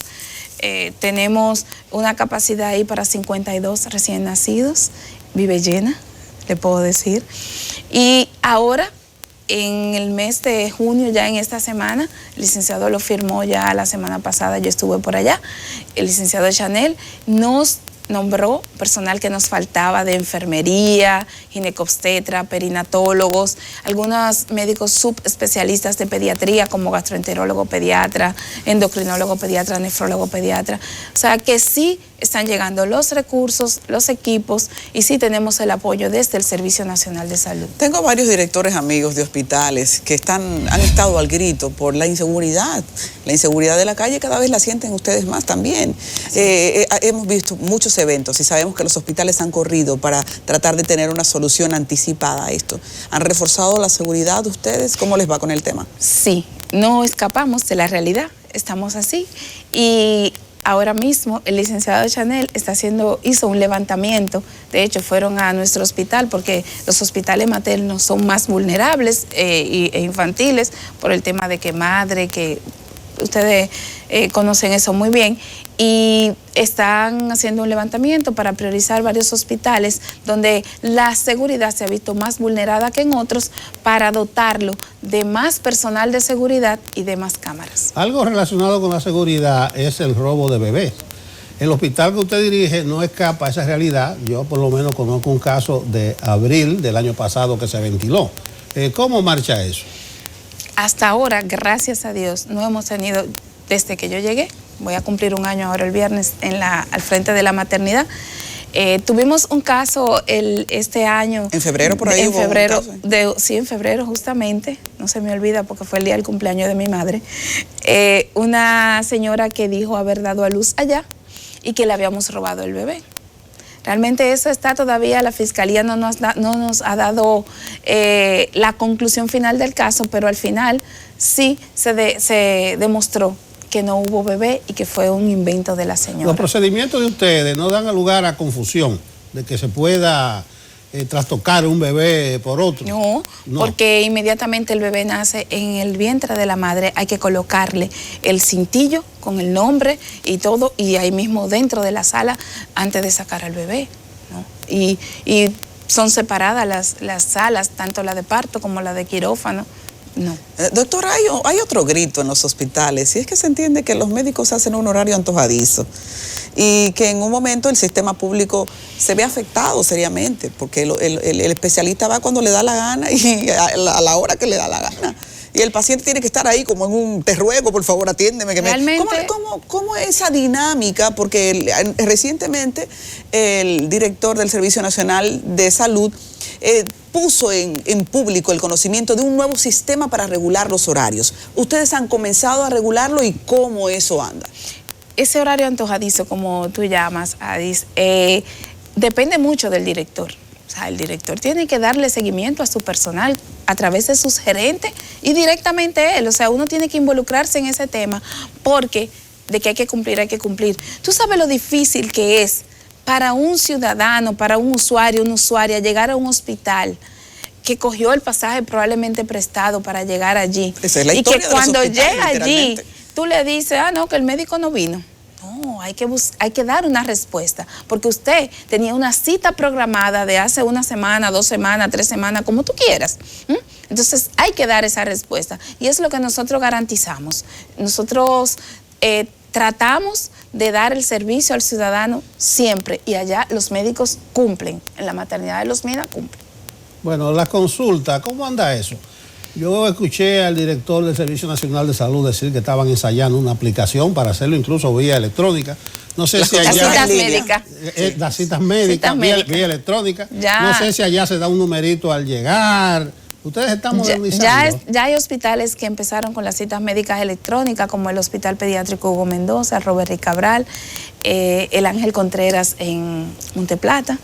Speaker 4: Tenemos una capacidad ahí para 52 recién nacidos. Vive llena, le puedo decir. Y ahora, en el mes de junio, ya en esta semana, el licenciado lo firmó ya la semana pasada, yo estuve por allá, el licenciado Chanel nos nombró personal que nos faltaba de enfermería, ginecobstetra, perinatólogos, algunos médicos subespecialistas de pediatría como gastroenterólogo pediatra, endocrinólogo pediatra, nefrólogo pediatra. O sea que sí están llegando los recursos, los equipos, y sí tenemos el apoyo desde el Servicio Nacional de Salud.
Speaker 1: Tengo varios directores amigos de hospitales que han estado al grito por la inseguridad. La inseguridad de la calle cada vez la sienten ustedes más también. Hemos visto muchos eventos y sabemos que los hospitales han corrido para tratar de tener una solución anticipada a esto. ¿Han reforzado la seguridad ustedes? ¿Cómo les va con el tema?
Speaker 4: Sí, no escapamos de la realidad, estamos así. Y ahora mismo el licenciado Chanel hizo un levantamiento. De hecho, fueron a nuestro hospital porque los hospitales maternos son más vulnerables e infantiles por el tema de que ustedes conocen eso muy bien, y están haciendo un levantamiento para priorizar varios hospitales donde la seguridad se ha visto más vulnerada que en otros, para dotarlo de más personal de seguridad y de más cámaras.
Speaker 3: Algo relacionado con la seguridad es el robo de bebés. El hospital que usted dirige no escapa a esa realidad. Yo por lo menos conozco un caso de abril del año pasado que se ventiló. ¿Cómo marcha eso?
Speaker 4: Hasta ahora, gracias a Dios, no hemos tenido, desde que yo llegué, voy a cumplir un año ahora el viernes al frente de la maternidad. Tuvimos un caso este año.
Speaker 1: ¿En febrero por ahí?
Speaker 4: En febrero, sí, en febrero justamente, no se me olvida porque fue el día del cumpleaños de mi madre. Una señora que dijo haber dado a luz allá y que le habíamos robado el bebé. Realmente eso está todavía, la fiscalía no nos ha dado la conclusión final del caso, pero al final sí se demostró que no hubo bebé y que fue un invento de la señora.
Speaker 3: Los procedimientos de ustedes no dan lugar a confusión de que se pueda trastocar un bebé por otro.
Speaker 4: No, porque inmediatamente el bebé nace en el vientre de la madre, hay que colocarle el cintillo con el nombre y todo, y ahí mismo dentro de la sala antes de sacar al bebé, ¿no? Y son separadas las salas, tanto la de parto como la de quirófano. No.
Speaker 1: Doctora, hay otro grito en los hospitales, y es que se entiende que los médicos hacen un horario antojadizo y que en un momento el sistema público se ve afectado seriamente, porque el especialista va cuando le da la gana y a la hora que le da la gana. Y el paciente tiene que estar ahí como en un te ruego, por favor, atiéndeme.
Speaker 4: Realmente,
Speaker 1: ¿Cómo es esa dinámica? Porque recientemente el director del Servicio Nacional de Salud puso en público el conocimiento de un nuevo sistema para regular los horarios. ¿Ustedes han comenzado a regularlo y cómo eso anda?
Speaker 4: Ese horario antojadizo, como tú llamas, Adis, depende mucho del director. O sea, el director tiene que darle seguimiento a su personal a través de sus gerentes y directamente él. O sea, uno tiene que involucrarse en ese tema porque de que hay que cumplir, hay que cumplir. Tú sabes lo difícil que es para un ciudadano, para un usuario, una usuaria, llegar a un hospital que cogió el pasaje probablemente prestado para llegar allí.
Speaker 1: Esa es la
Speaker 4: y
Speaker 1: historia
Speaker 4: que
Speaker 1: de los
Speaker 4: cuando
Speaker 1: hospitales,
Speaker 4: llega allí,
Speaker 1: literalmente.
Speaker 4: tú le dices, no, que el médico no vino. No, hay que dar una respuesta, porque usted tenía una cita programada de hace una semana, 2 semanas, 3 semanas, como tú quieras. Entonces hay que dar esa respuesta y es lo que nosotros garantizamos. Nosotros tratamos de dar el servicio al ciudadano siempre y allá los médicos cumplen, en la maternidad de Los Minas cumplen.
Speaker 3: Bueno, la consulta, ¿cómo anda eso? Yo escuché al director del Servicio Nacional de Salud decir que estaban ensayando una aplicación para hacerlo incluso vía electrónica. No sé si allá...
Speaker 4: Las citas médicas.
Speaker 3: Las citas médicas, vía electrónica.
Speaker 4: Ya.
Speaker 3: No sé si allá se da un numerito al llegar. Ustedes están modernizando.
Speaker 4: Ya hay hospitales que empezaron con las citas médicas electrónicas, como el Hospital Pediátrico Hugo Mendoza, Robert y Cabral, el Ángel Contreras en Monteplata.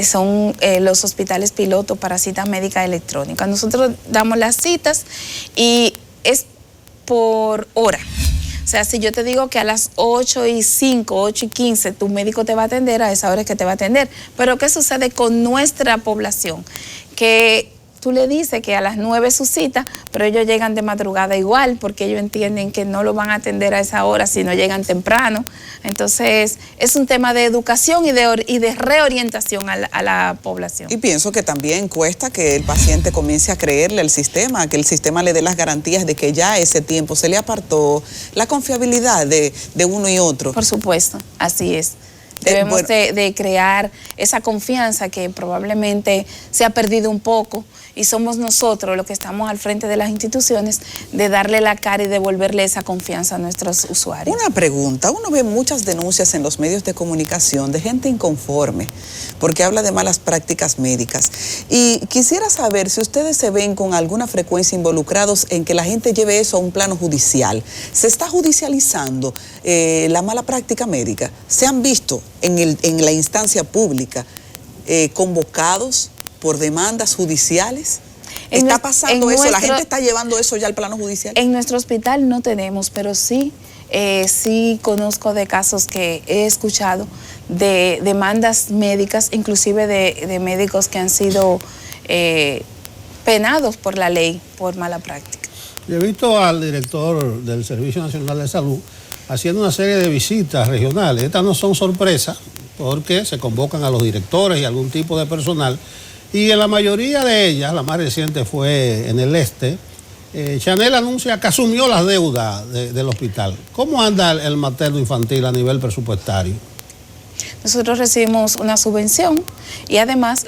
Speaker 4: Son los hospitales pilotos para citas médicas electrónicas. Nosotros damos las citas y es por hora. O sea, si yo te digo que a las 8:05, 8:15 tu médico te va a atender, a esa hora es que te va a atender. Pero ¿qué sucede con nuestra población? Que tú le dices que a las 9 su cita, pero ellos llegan de madrugada igual, porque ellos entienden que no lo van a atender a esa hora si no llegan temprano. Entonces, es un tema de educación y de reorientación a la población.
Speaker 1: Y pienso que también cuesta que el paciente comience a creerle al sistema, que el sistema le dé las garantías de que ya ese tiempo se le apartó, la confiabilidad de uno y otro.
Speaker 4: Por supuesto, así es. Debemos de crear esa confianza que probablemente se ha perdido un poco y somos nosotros los que estamos al frente de las instituciones de darle la cara y devolverle esa confianza a nuestros usuarios.
Speaker 1: Una pregunta, uno ve muchas denuncias en los medios de comunicación de gente inconforme porque habla de malas prácticas médicas y quisiera saber si ustedes se ven con alguna frecuencia involucrados en que la gente lleve eso a un plano judicial. ¿Se está judicializando la mala práctica médica? ¿Se han visto en la instancia pública convocados por demandas judiciales? ¿Está pasando eso? ¿La gente está llevando eso ya al plano judicial?
Speaker 4: En nuestro hospital no tenemos, pero sí, sí conozco de casos que he escuchado de demandas médicas, inclusive de médicos que han sido penados por la ley por mala práctica.
Speaker 3: Yo he visto al director del Servicio Nacional de Salud haciendo una serie de visitas regionales. Estas no son sorpresas porque se convocan a los directores y algún tipo de personal. Y en la mayoría de ellas, la más reciente fue en el este, Chanel anuncia que asumió las deudas del hospital. ¿Cómo anda el materno infantil a nivel presupuestario?
Speaker 4: Nosotros recibimos una subvención y además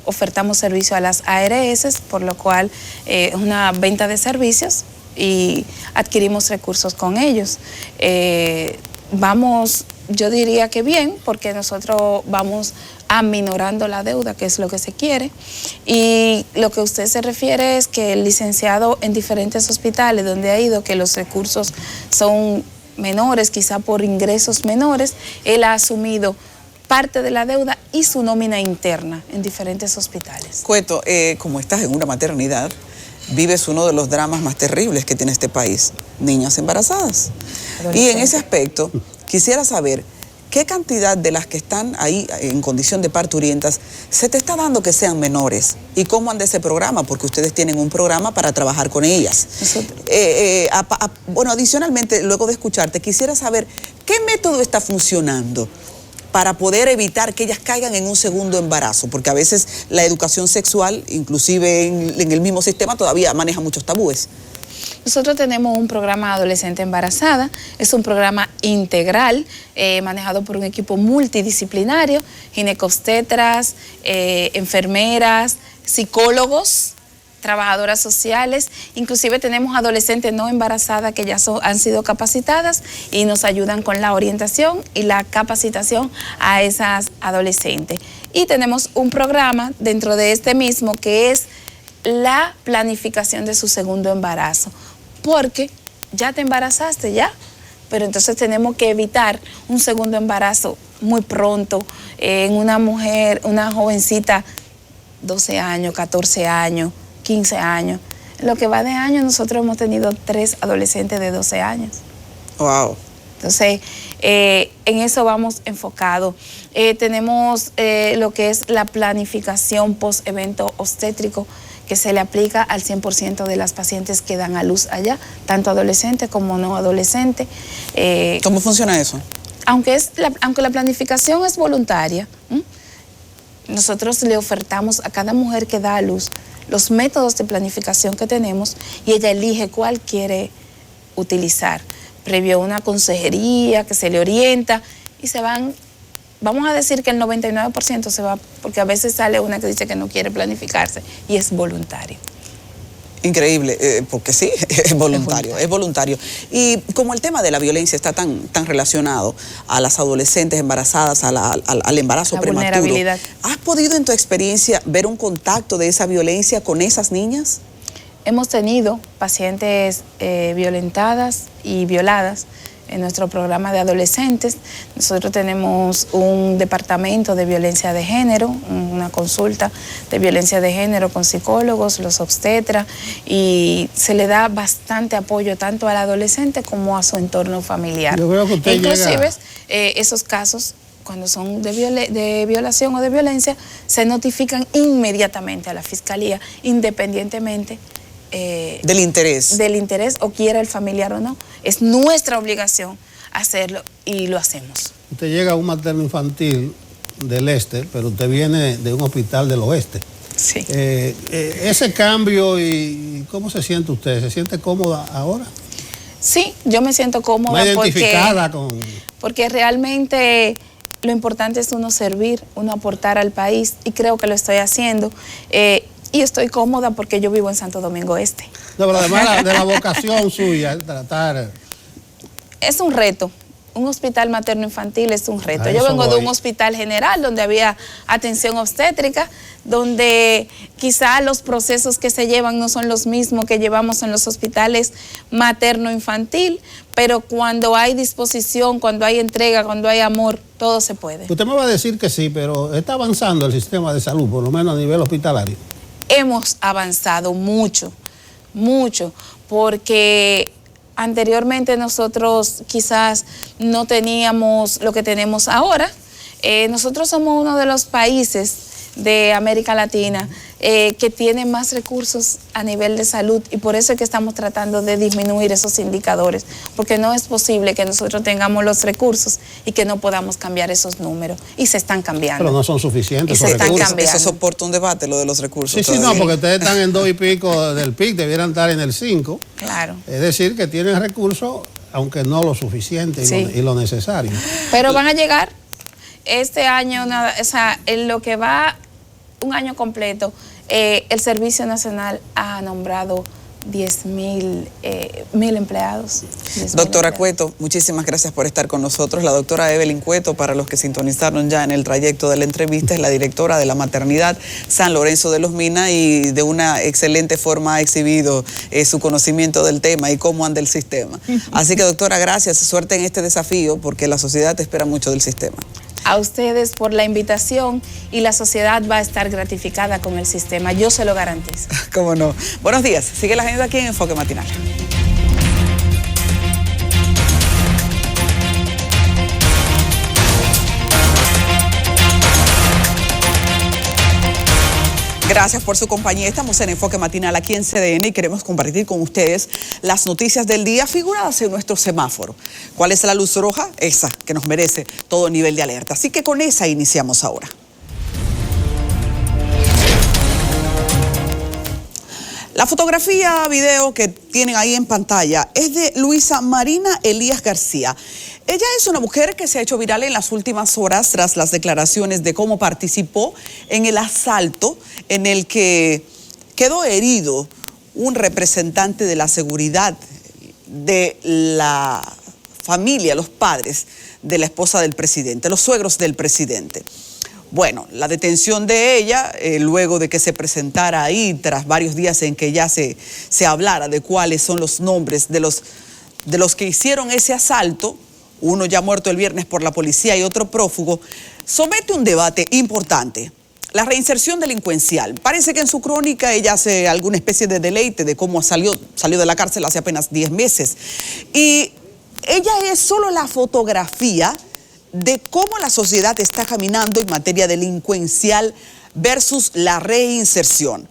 Speaker 4: ofertamos servicio a las ARS, por lo cual es una venta de servicios y adquirimos recursos con ellos. Yo diría que bien, porque nosotros vamos aminorando la deuda, que es lo que se quiere. Y lo que usted se refiere es que el licenciado en diferentes hospitales donde ha ido, que los recursos son menores, quizá por ingresos menores, él ha asumido parte de la deuda y su nómina interna en diferentes hospitales.
Speaker 1: Cueto, como estás en una maternidad, vives uno de los dramas más terribles que tiene este país, niñas embarazadas. Y en ese aspecto, quisiera saber qué cantidad de las que están ahí en condición de parturientas se te está dando que sean menores y cómo anda ese programa, porque ustedes tienen un programa para trabajar con ellas. Bueno, adicionalmente, luego de escucharte, quisiera saber qué método está funcionando para poder evitar que ellas caigan en un segundo embarazo, porque a veces la educación sexual, inclusive en el mismo sistema, todavía maneja muchos tabúes.
Speaker 4: Nosotros tenemos un programa Adolescente Embarazada, es un programa integral manejado por un equipo multidisciplinario, ginecobstetras, enfermeras, psicólogos, trabajadoras sociales, inclusive tenemos adolescentes no embarazadas que ya han sido capacitadas y nos ayudan con la orientación y la capacitación a esas adolescentes. Y tenemos un programa dentro de este mismo que es la planificación de su segundo embarazo, porque ya te embarazaste ya, pero entonces tenemos que evitar un segundo embarazo muy pronto en una mujer, una jovencita, 12 años, 14 años, 15 años. En lo que va de año nosotros hemos tenido 3 adolescentes de 12 años.
Speaker 1: Wow.
Speaker 4: Entonces, en eso vamos enfocados. Tenemos lo que es la planificación post-evento obstétrico, que se le aplica al 100% de las pacientes que dan a luz allá, tanto adolescentes como no adolescentes.
Speaker 1: ¿Cómo funciona eso?
Speaker 4: Aunque la planificación es voluntaria, nosotros le ofertamos a cada mujer que da a luz los métodos de planificación que tenemos y ella elige cuál quiere utilizar, previo a una consejería que se le orienta y se van. Vamos a decir que el 99% se va, porque a veces sale una que dice que no quiere planificarse y es voluntario.
Speaker 1: Increíble, porque sí, es voluntario. Y como el tema de la violencia está tan relacionado a las adolescentes embarazadas, al embarazo prematuro, ¿has podido en tu experiencia ver un contacto de esa violencia con esas niñas?
Speaker 4: Hemos tenido pacientes violentadas y violadas en nuestro programa de adolescentes. Nosotros tenemos un departamento de violencia de género, una consulta de violencia de género con psicólogos, los obstetras, y se le da bastante apoyo tanto al adolescente como a su entorno familiar.
Speaker 3: Yo creo que usted
Speaker 4: inclusive esos casos, cuando son de violación o de violencia, se notifican inmediatamente a la fiscalía, independientemente del interés o quiera el familiar o no. Es nuestra obligación hacerlo y lo hacemos.
Speaker 3: Usted llega a un materno infantil del este, pero usted viene de un hospital del oeste.
Speaker 4: Sí.
Speaker 3: Ese cambio, y ¿cómo se siente usted? ¿Se siente cómoda ahora?
Speaker 4: Sí, yo me siento cómoda.
Speaker 3: ¿Más identificada
Speaker 4: porque realmente lo importante es uno servir, uno aportar al país, y creo que lo estoy haciendo. Y estoy cómoda porque yo vivo en Santo Domingo Este.
Speaker 3: No, pero además de la vocación suya, tratar.
Speaker 4: Es un reto. Un hospital materno infantil es un reto. Yo vengo de un hospital general donde había atención obstétrica, donde quizá los procesos que se llevan no son los mismos que llevamos en los hospitales materno infantil, pero cuando hay disposición, cuando hay entrega, cuando hay amor, todo se puede.
Speaker 3: Usted me va a decir que sí, pero está avanzando el sistema de salud, por lo menos a nivel hospitalario.
Speaker 4: Hemos avanzado mucho, porque anteriormente nosotros quizás no teníamos lo que tenemos ahora. Nosotros somos uno de los países de América Latina que tiene más recursos a nivel de salud, y por eso es que estamos tratando de disminuir esos indicadores, porque no es posible que nosotros tengamos los recursos y que no podamos cambiar esos números, y se están cambiando.
Speaker 3: Pero no son suficientes.
Speaker 4: Y se están cambiando.
Speaker 1: Eso soporta un debate, lo de los recursos.
Speaker 3: Sí, no, porque ustedes están en 2 y pico del PIB, debieran estar en el 5.
Speaker 4: Claro.
Speaker 3: Es decir, que tienen recursos, aunque no lo suficiente y lo necesario.
Speaker 4: Pero van a llegar este año, o sea, en lo que va un año completo, el Servicio Nacional ha nombrado 10,000 empleados.
Speaker 1: Doctora Cueto, muchísimas gracias por estar con nosotros. La doctora Evelyn Cueto, para los que sintonizaron ya en el trayecto de la entrevista, es la directora de la maternidad San Lorenzo de los Minas, y de una excelente forma ha exhibido su conocimiento del tema y cómo anda el sistema. Así que, doctora, gracias, suerte en este desafío, porque la sociedad te espera mucho del sistema.
Speaker 4: A ustedes por la invitación, y la sociedad va a estar gratificada con el sistema, yo se lo garantizo.
Speaker 1: Cómo no. Buenos días, sigue la agenda aquí en Enfoque Matinal. Gracias por su compañía. Estamos en Enfoque Matinal aquí en CDN y queremos compartir con ustedes las noticias del día figuradas en nuestro semáforo. ¿Cuál es la luz roja? Esa, que nos merece todo nivel de alerta. Así que con esa iniciamos ahora. La fotografía, video que tienen ahí en pantalla es de Luisa Marina Elías García. Ella es una mujer que se ha hecho viral en las últimas horas tras las declaraciones de cómo participó en el asalto en el que quedó herido un representante de la seguridad de la familia, los padres de la esposa del presidente, los suegros del presidente. Bueno, la detención de ella, luego de que se presentara ahí, tras varios días en que ya se hablara de cuáles son los nombres de los que hicieron ese asalto, uno ya muerto el viernes por la policía y otro prófugo, somete un debate importante. La reinserción delincuencial. Parece que en su crónica ella hace alguna especie de deleite de cómo salió de la cárcel hace apenas 10 meses. Y ella es solo la fotografía de cómo la sociedad está caminando en materia delincuencial versus la reinserción.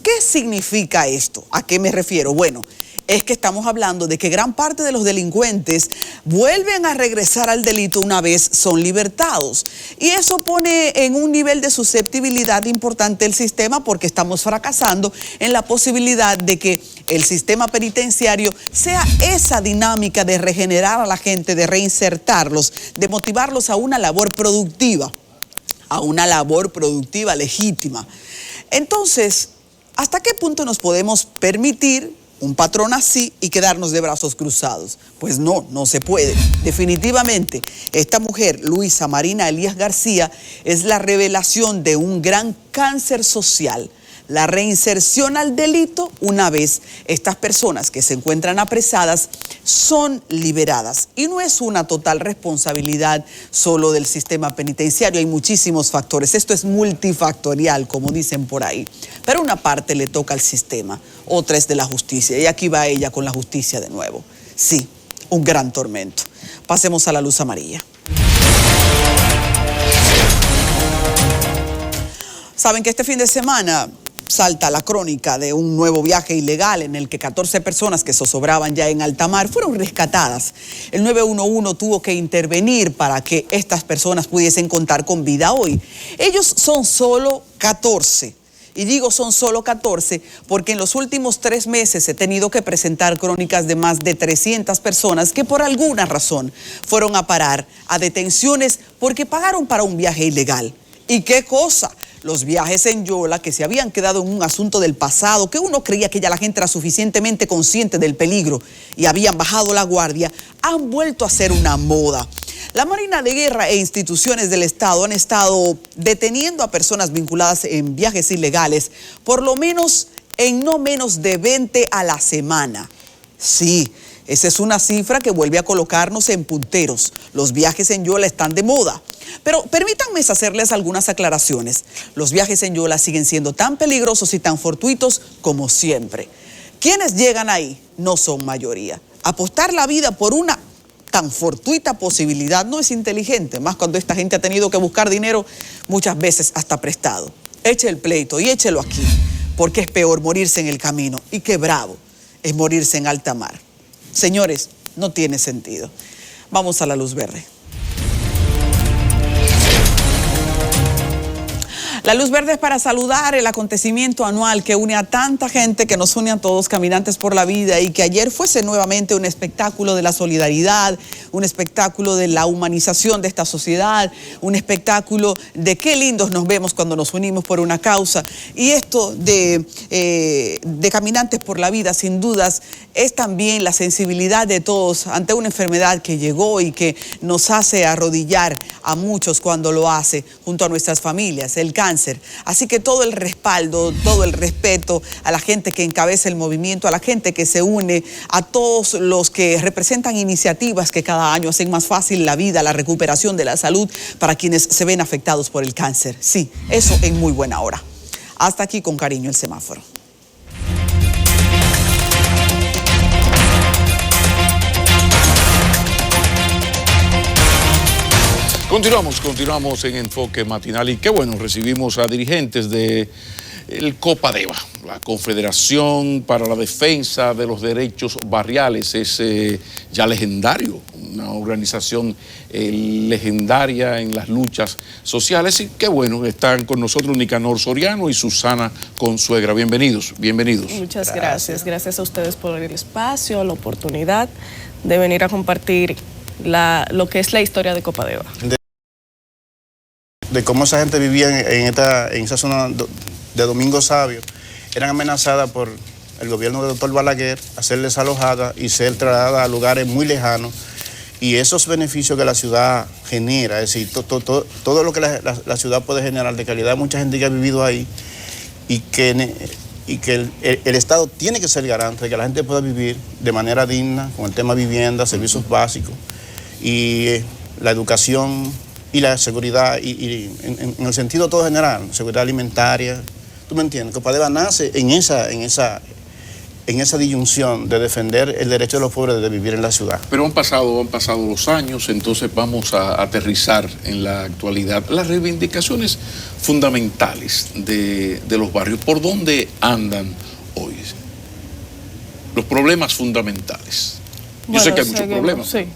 Speaker 1: ¿Qué significa esto? ¿A qué me refiero? Bueno, es que estamos hablando de que gran parte de los delincuentes vuelven a regresar al delito una vez son libertados. Y eso pone en un nivel de susceptibilidad importante el sistema, porque estamos fracasando en la posibilidad de que el sistema penitenciario sea esa dinámica de regenerar a la gente, de reinsertarlos, de motivarlos a una labor productiva legítima. Entonces, ¿hasta qué punto nos podemos permitir un patrón así y quedarnos de brazos cruzados? Pues no se puede. Definitivamente, esta mujer, Luisa Marina Elías García, es la revelación de un gran cáncer social. La reinserción al delito una vez estas personas que se encuentran apresadas son liberadas. Y no es una total responsabilidad solo del sistema penitenciario, hay muchísimos factores. Esto es multifactorial, como dicen por ahí. Pero una parte le toca al sistema, otra es de la justicia. Y aquí va ella con la justicia de nuevo. Sí, un gran tormento. Pasemos a la luz amarilla. Saben que este fin de semana salta la crónica de un nuevo viaje ilegal en el que 14 personas que zozobraban ya en alta mar fueron rescatadas. El 911 tuvo que intervenir para que estas personas pudiesen contar con vida hoy. Ellos son solo 14. Y digo son solo 14 porque en los últimos 3 meses he tenido que presentar crónicas de más de 300 personas que por alguna razón fueron a parar a detenciones porque pagaron para un viaje ilegal. ¿Y qué cosa? Los viajes en Yola, que se habían quedado en un asunto del pasado, que uno creía que ya la gente era suficientemente consciente del peligro y habían bajado la guardia, han vuelto a ser una moda. La Marina de Guerra e instituciones del Estado han estado deteniendo a personas vinculadas en viajes ilegales, por lo menos en no menos de 20 a la semana. Sí, esa es una cifra que vuelve a colocarnos en punteros. Los viajes en Yola están de moda. Pero permítanme hacerles algunas aclaraciones. Los viajes en Yola siguen siendo tan peligrosos y tan fortuitos como siempre. Quienes llegan ahí no son mayoría. Apostar la vida por una tan fortuita posibilidad no es inteligente, más cuando esta gente ha tenido que buscar dinero muchas veces hasta prestado. eche el pleito y échelo aquí, porque es peor morirse en el camino. Y qué bravo es morirse en alta mar. Señores, no tiene sentido. Vamos a la luz verde. La luz verde es para saludar el acontecimiento anual que une a tanta gente, que nos une a todos, caminantes por la vida, y que ayer fuese nuevamente un espectáculo de la solidaridad, un espectáculo de la humanización de esta sociedad, un espectáculo de qué lindos nos vemos cuando nos unimos por una causa. Y esto de caminantes por la vida, sin dudas, es también la sensibilidad de todos ante una enfermedad que llegó y que nos hace arrodillar a muchos cuando lo hace, junto a nuestras familias, el cáncer. Así que todo el respaldo, todo el respeto a la gente que encabeza el movimiento, a la gente que se une, a todos los que representan iniciativas que cada año hacen más fácil la vida, la recuperación de la salud para quienes se ven afectados por el cáncer. Sí, eso en muy buena hora. Hasta aquí con cariño el semáforo.
Speaker 2: Continuamos en Enfoque Matinal y qué bueno, recibimos a dirigentes de el Copadeva, la Confederación para la Defensa de los Derechos Barriales. Es ya legendario, una organización legendaria en las luchas sociales, y qué bueno, están con nosotros Nicanor Soriano y Susana Consuegra. Bienvenidos.
Speaker 5: Muchas gracias. Gracias a ustedes por el espacio, la oportunidad de venir a compartir lo que es la historia de Copadeva.
Speaker 6: De cómo esa gente vivía en esa zona de Domingo Sabio, eran amenazadas por el gobierno del doctor Balaguer, a ser desalojadas y ser trasladadas a lugares muy lejanos. Y esos beneficios que la ciudad genera, es decir, todo lo que la ciudad puede generar de calidad, mucha gente que ha vivido ahí, y que el Estado tiene que ser garante de que la gente pueda vivir de manera digna, con el tema vivienda, servicios básicos, y la educación y la seguridad, y en el sentido todo general, seguridad alimentaria. ¿Tú me entiendes? Copadeva nace en esa disyunción de defender el derecho de los pobres de vivir en la ciudad.
Speaker 2: Pero han pasado los años, entonces vamos a aterrizar en la actualidad. Las reivindicaciones fundamentales de los barrios, ¿por dónde andan hoy? Los problemas fundamentales. Yo sé que hay muchos problemas.
Speaker 5: Sí,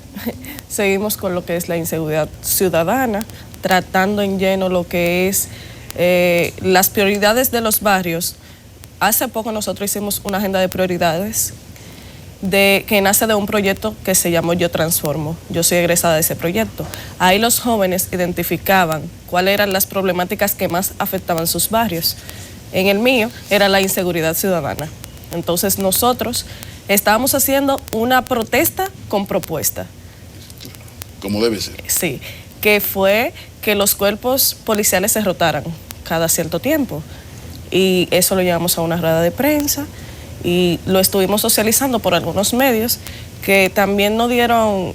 Speaker 5: seguimos con lo que es la inseguridad ciudadana, tratando en lleno lo que es las prioridades de los barrios. Hace poco nosotros hicimos una agenda de prioridades que nace de un proyecto que se llamó Yo Transformo. Yo soy egresada de ese proyecto. Ahí los jóvenes identificaban cuáles eran las problemáticas que más afectaban sus barrios. En el mío era la inseguridad ciudadana. Entonces nosotros estábamos haciendo una protesta con propuesta.
Speaker 2: Como debe ser.
Speaker 5: Sí, que fue que los cuerpos policiales se rotaran cada cierto tiempo. Y eso lo llevamos a una rueda de prensa y lo estuvimos socializando por algunos medios que también nos dieron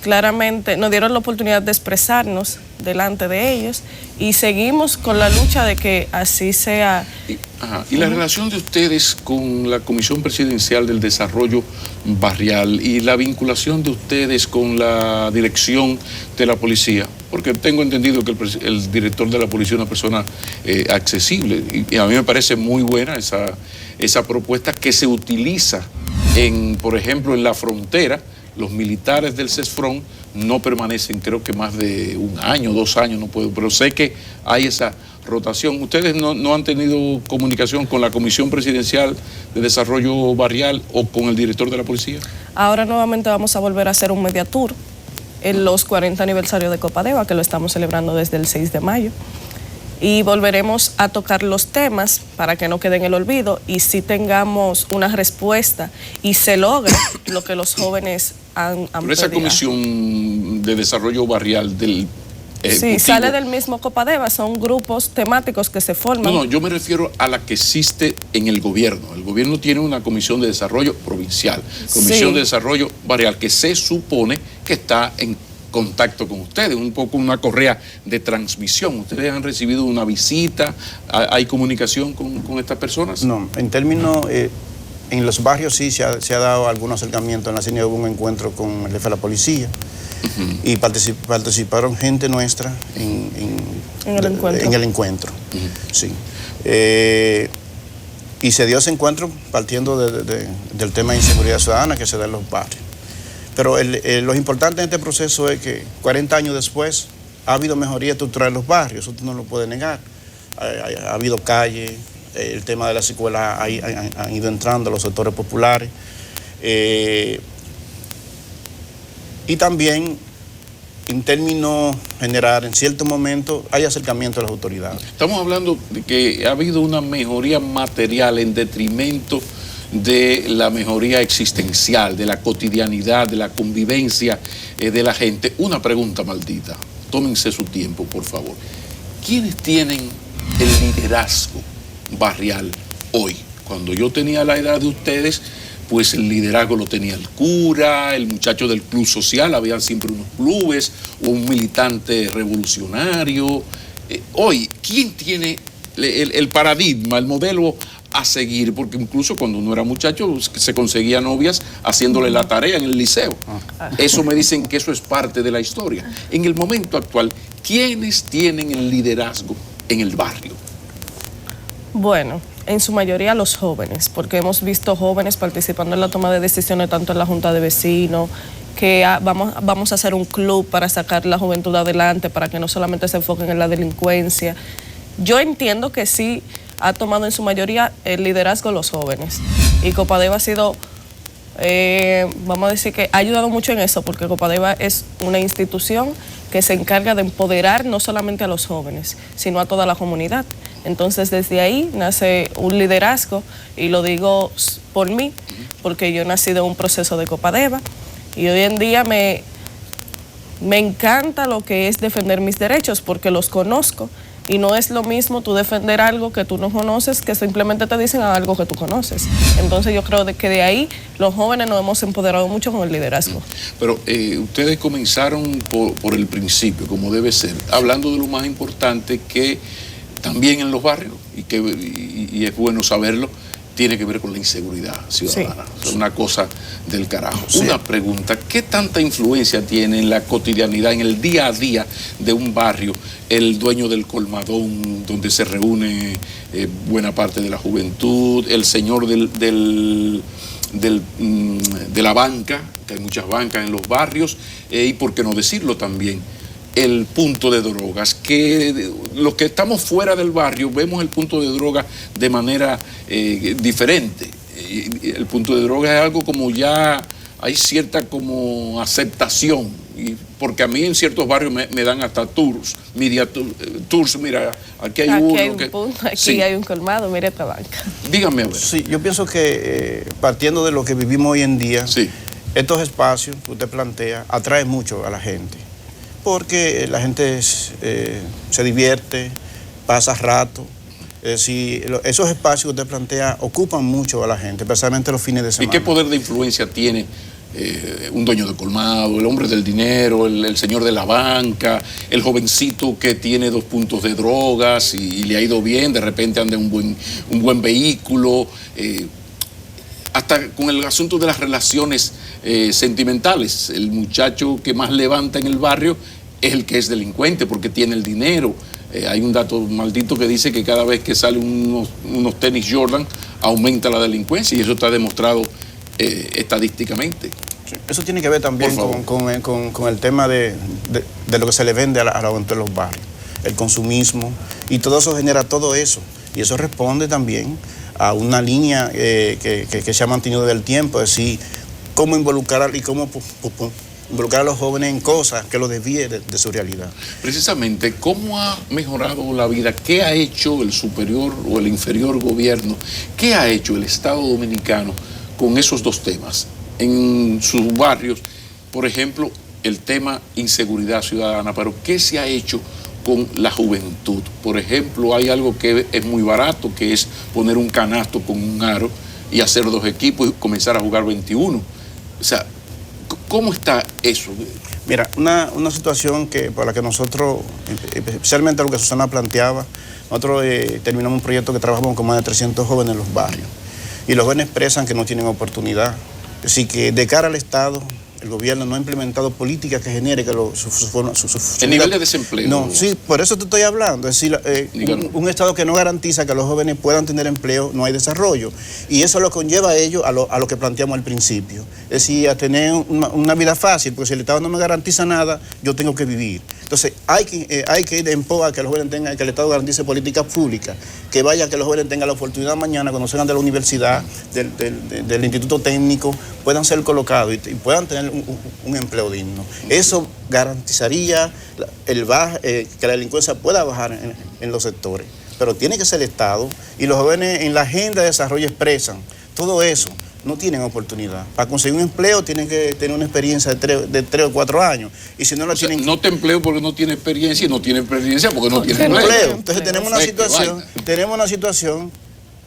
Speaker 5: la oportunidad de expresarnos delante de ellos, y seguimos con la lucha de que así sea.
Speaker 2: Y la relación de ustedes con la Comisión Presidencial del Desarrollo Barrial y la vinculación de ustedes con la dirección de la policía, porque tengo entendido que el director de la policía es una persona accesible, y a mí me parece muy buena esa propuesta que se utiliza por ejemplo, en la frontera. Los militares del CESFRON no permanecen, creo que más de 1 año, 2 años, no puedo, pero sé que hay esa rotación. ¿Ustedes no han tenido comunicación con la Comisión Presidencial de Desarrollo Barrial o con el director de la policía?
Speaker 5: Ahora nuevamente vamos a volver a hacer un media tour en los 40 aniversarios de Copadeva, que lo estamos celebrando desde el 6 de mayo. Y volveremos a tocar los temas para que no quede en el olvido y sí tengamos una respuesta y se logre lo que los jóvenes han
Speaker 2: Pero esa
Speaker 5: pedido.
Speaker 2: Comisión de Desarrollo Barrial del
Speaker 5: Sí, sale del mismo Copadeva, son grupos temáticos que se forman.
Speaker 2: No, yo me refiero a la que existe en el gobierno. El gobierno tiene una Comisión de Desarrollo Provincial, Comisión de Desarrollo Barrial, que se supone que está en contacto con ustedes, un poco una correa de transmisión. ¿Ustedes han recibido una visita? ¿Hay comunicación con estas personas?
Speaker 6: No, en términos, en los barrios sí se ha dado algún acercamiento. En la CINE hubo un encuentro con el jefe de la policía, y participaron gente nuestra en el encuentro. Sí. Y se dio ese encuentro partiendo del tema de inseguridad ciudadana que se da en los barrios. Pero lo importante en este proceso es que 40 años después ha habido mejoría estructural en los barrios, eso no lo puede negar. Ha habido calles, el tema de las escuelas han ido entrando los sectores populares. Y también, en términos generales, en cierto momento hay acercamiento a las autoridades.
Speaker 2: Estamos hablando de que ha habido una mejoría material en detrimento de la mejoría existencial, de la cotidianidad, de la convivencia de la gente. Una pregunta, Maldita, tómense su tiempo, por favor. ¿Quiénes tienen el liderazgo barrial hoy? Cuando yo tenía la edad de ustedes, pues el liderazgo lo tenía el cura, el muchacho del club social, habían siempre unos clubes, o un militante revolucionario. Hoy, ¿quién tiene el paradigma, el modelo a seguir? Porque incluso cuando uno era muchacho se conseguía novias haciéndole la tarea en el liceo. Eso me dicen que eso es parte de la historia. En el momento actual, ¿quiénes tienen el liderazgo en el barrio?
Speaker 5: Bueno, en su mayoría los jóvenes, porque hemos visto jóvenes participando en la toma de decisiones tanto en la Junta de Vecinos, que vamos a hacer un club para sacar la juventud adelante, para que no solamente se enfoquen en la delincuencia. Yo entiendo que sí ha tomado en su mayoría el liderazgo los jóvenes, y Copadeva ha sido, vamos a decir que ha ayudado mucho en eso, porque Copadeva es una institución que se encarga de empoderar no solamente a los jóvenes, sino a toda la comunidad. Entonces desde ahí nace un liderazgo, y lo digo por mí, porque yo nací de un proceso de Copadeva, y hoy en día me encanta lo que es defender mis derechos, porque los conozco, y no es lo mismo tú defender algo que tú no conoces, que simplemente te dicen algo que tú conoces. Entonces yo creo que de ahí los jóvenes nos hemos empoderado mucho con el liderazgo.
Speaker 2: Pero ustedes comenzaron por el principio, como debe ser, hablando de lo más importante que también en los barrios, y es bueno saberlo, tiene que ver con la inseguridad ciudadana. Sí. Es una cosa del carajo. Sí. Una pregunta, ¿qué tanta influencia tiene en la cotidianidad, en el día a día de un barrio, el dueño del colmadón, donde se reúne buena parte de la juventud, el señor de la banca, que hay muchas bancas en los barrios, y por qué no decirlo también, el punto de drogas, que los que estamos fuera del barrio vemos el punto de drogas de manera diferente. El punto de drogas es algo como ya hay cierta como aceptación, porque a mí en ciertos barrios me dan hasta tours, mira, aquí hay uno.
Speaker 5: Hay un punto, aquí sí. Hay un colmado, mira esta banca.
Speaker 2: Dígame a ver.
Speaker 6: Sí, yo pienso que partiendo de lo que vivimos hoy en día,
Speaker 2: sí,
Speaker 6: estos espacios que usted plantea atraen mucho a la gente, porque la gente se divierte, pasa rato. Esos espacios que usted plantea ocupan mucho a la gente, especialmente los fines de semana.
Speaker 2: ¿Y qué poder de influencia tiene un dueño de colmado, el hombre del dinero, el señor de la banca, el jovencito que tiene 2 puntos de drogas y le ha ido bien, de repente anda en un buen vehículo? Hasta con el asunto de las relaciones sentimentales, el muchacho que más levanta en el barrio es el que es delincuente porque tiene el dinero. Hay un dato maldito que dice que cada vez que salen unos tenis Jordan aumenta la delincuencia, y eso está demostrado estadísticamente.
Speaker 6: Sí. Eso tiene que ver también con el tema de lo que se le vende a la juventud de los barrios, el consumismo, y todo eso genera todo eso, y eso responde también a una línea que se ha mantenido del tiempo, es decir, cómo involucrar involucrar a los jóvenes en cosas que los desvíe de su realidad.
Speaker 2: Precisamente, ¿cómo ha mejorado la vida? ¿Qué ha hecho el superior o el inferior gobierno? ¿Qué ha hecho el Estado Dominicano con esos 2 temas? En sus barrios, por ejemplo, el tema inseguridad ciudadana, pero ¿qué se ha hecho con la juventud? Por ejemplo, hay algo que es muy barato, que es poner un canasto con un aro y hacer 2 equipos y comenzar a jugar 21. O sea, ¿cómo está eso?
Speaker 6: Mira, una situación por la que nosotros, especialmente lo que Susana planteaba, nosotros terminamos un proyecto que trabajamos con más de 300 jóvenes en los barrios, y los jóvenes expresan que no tienen oportunidad. Así que de cara al Estado, el gobierno no ha implementado políticas que genere que
Speaker 2: el nivel de desempleo.
Speaker 6: No, sí, por eso te estoy hablando. Es decir, un Estado que no garantiza que los jóvenes puedan tener empleo, no hay desarrollo. Y eso lo conlleva a ello a lo que planteamos al principio. Es decir, a tener una vida fácil, porque si el Estado no me garantiza nada, yo tengo que vivir. Entonces, hay que ir en pos a que los jóvenes tengan, que el Estado garantice políticas públicas, que que los jóvenes tengan la oportunidad mañana, cuando salgan de la universidad, del instituto técnico, puedan ser colocados y puedan tener un empleo digno. Eso garantizaría que la delincuencia pueda bajar en los sectores. Pero tiene que ser el Estado, y los jóvenes en la agenda de desarrollo expresan todo eso. No tienen oportunidad. Para conseguir un empleo tienen que tener una experiencia de 3 o 4 años. Y si no la tienen...
Speaker 2: No te empleo porque no tiene experiencia, y no tiene experiencia porque no tiene
Speaker 6: empleo. Entonces tenemos una situación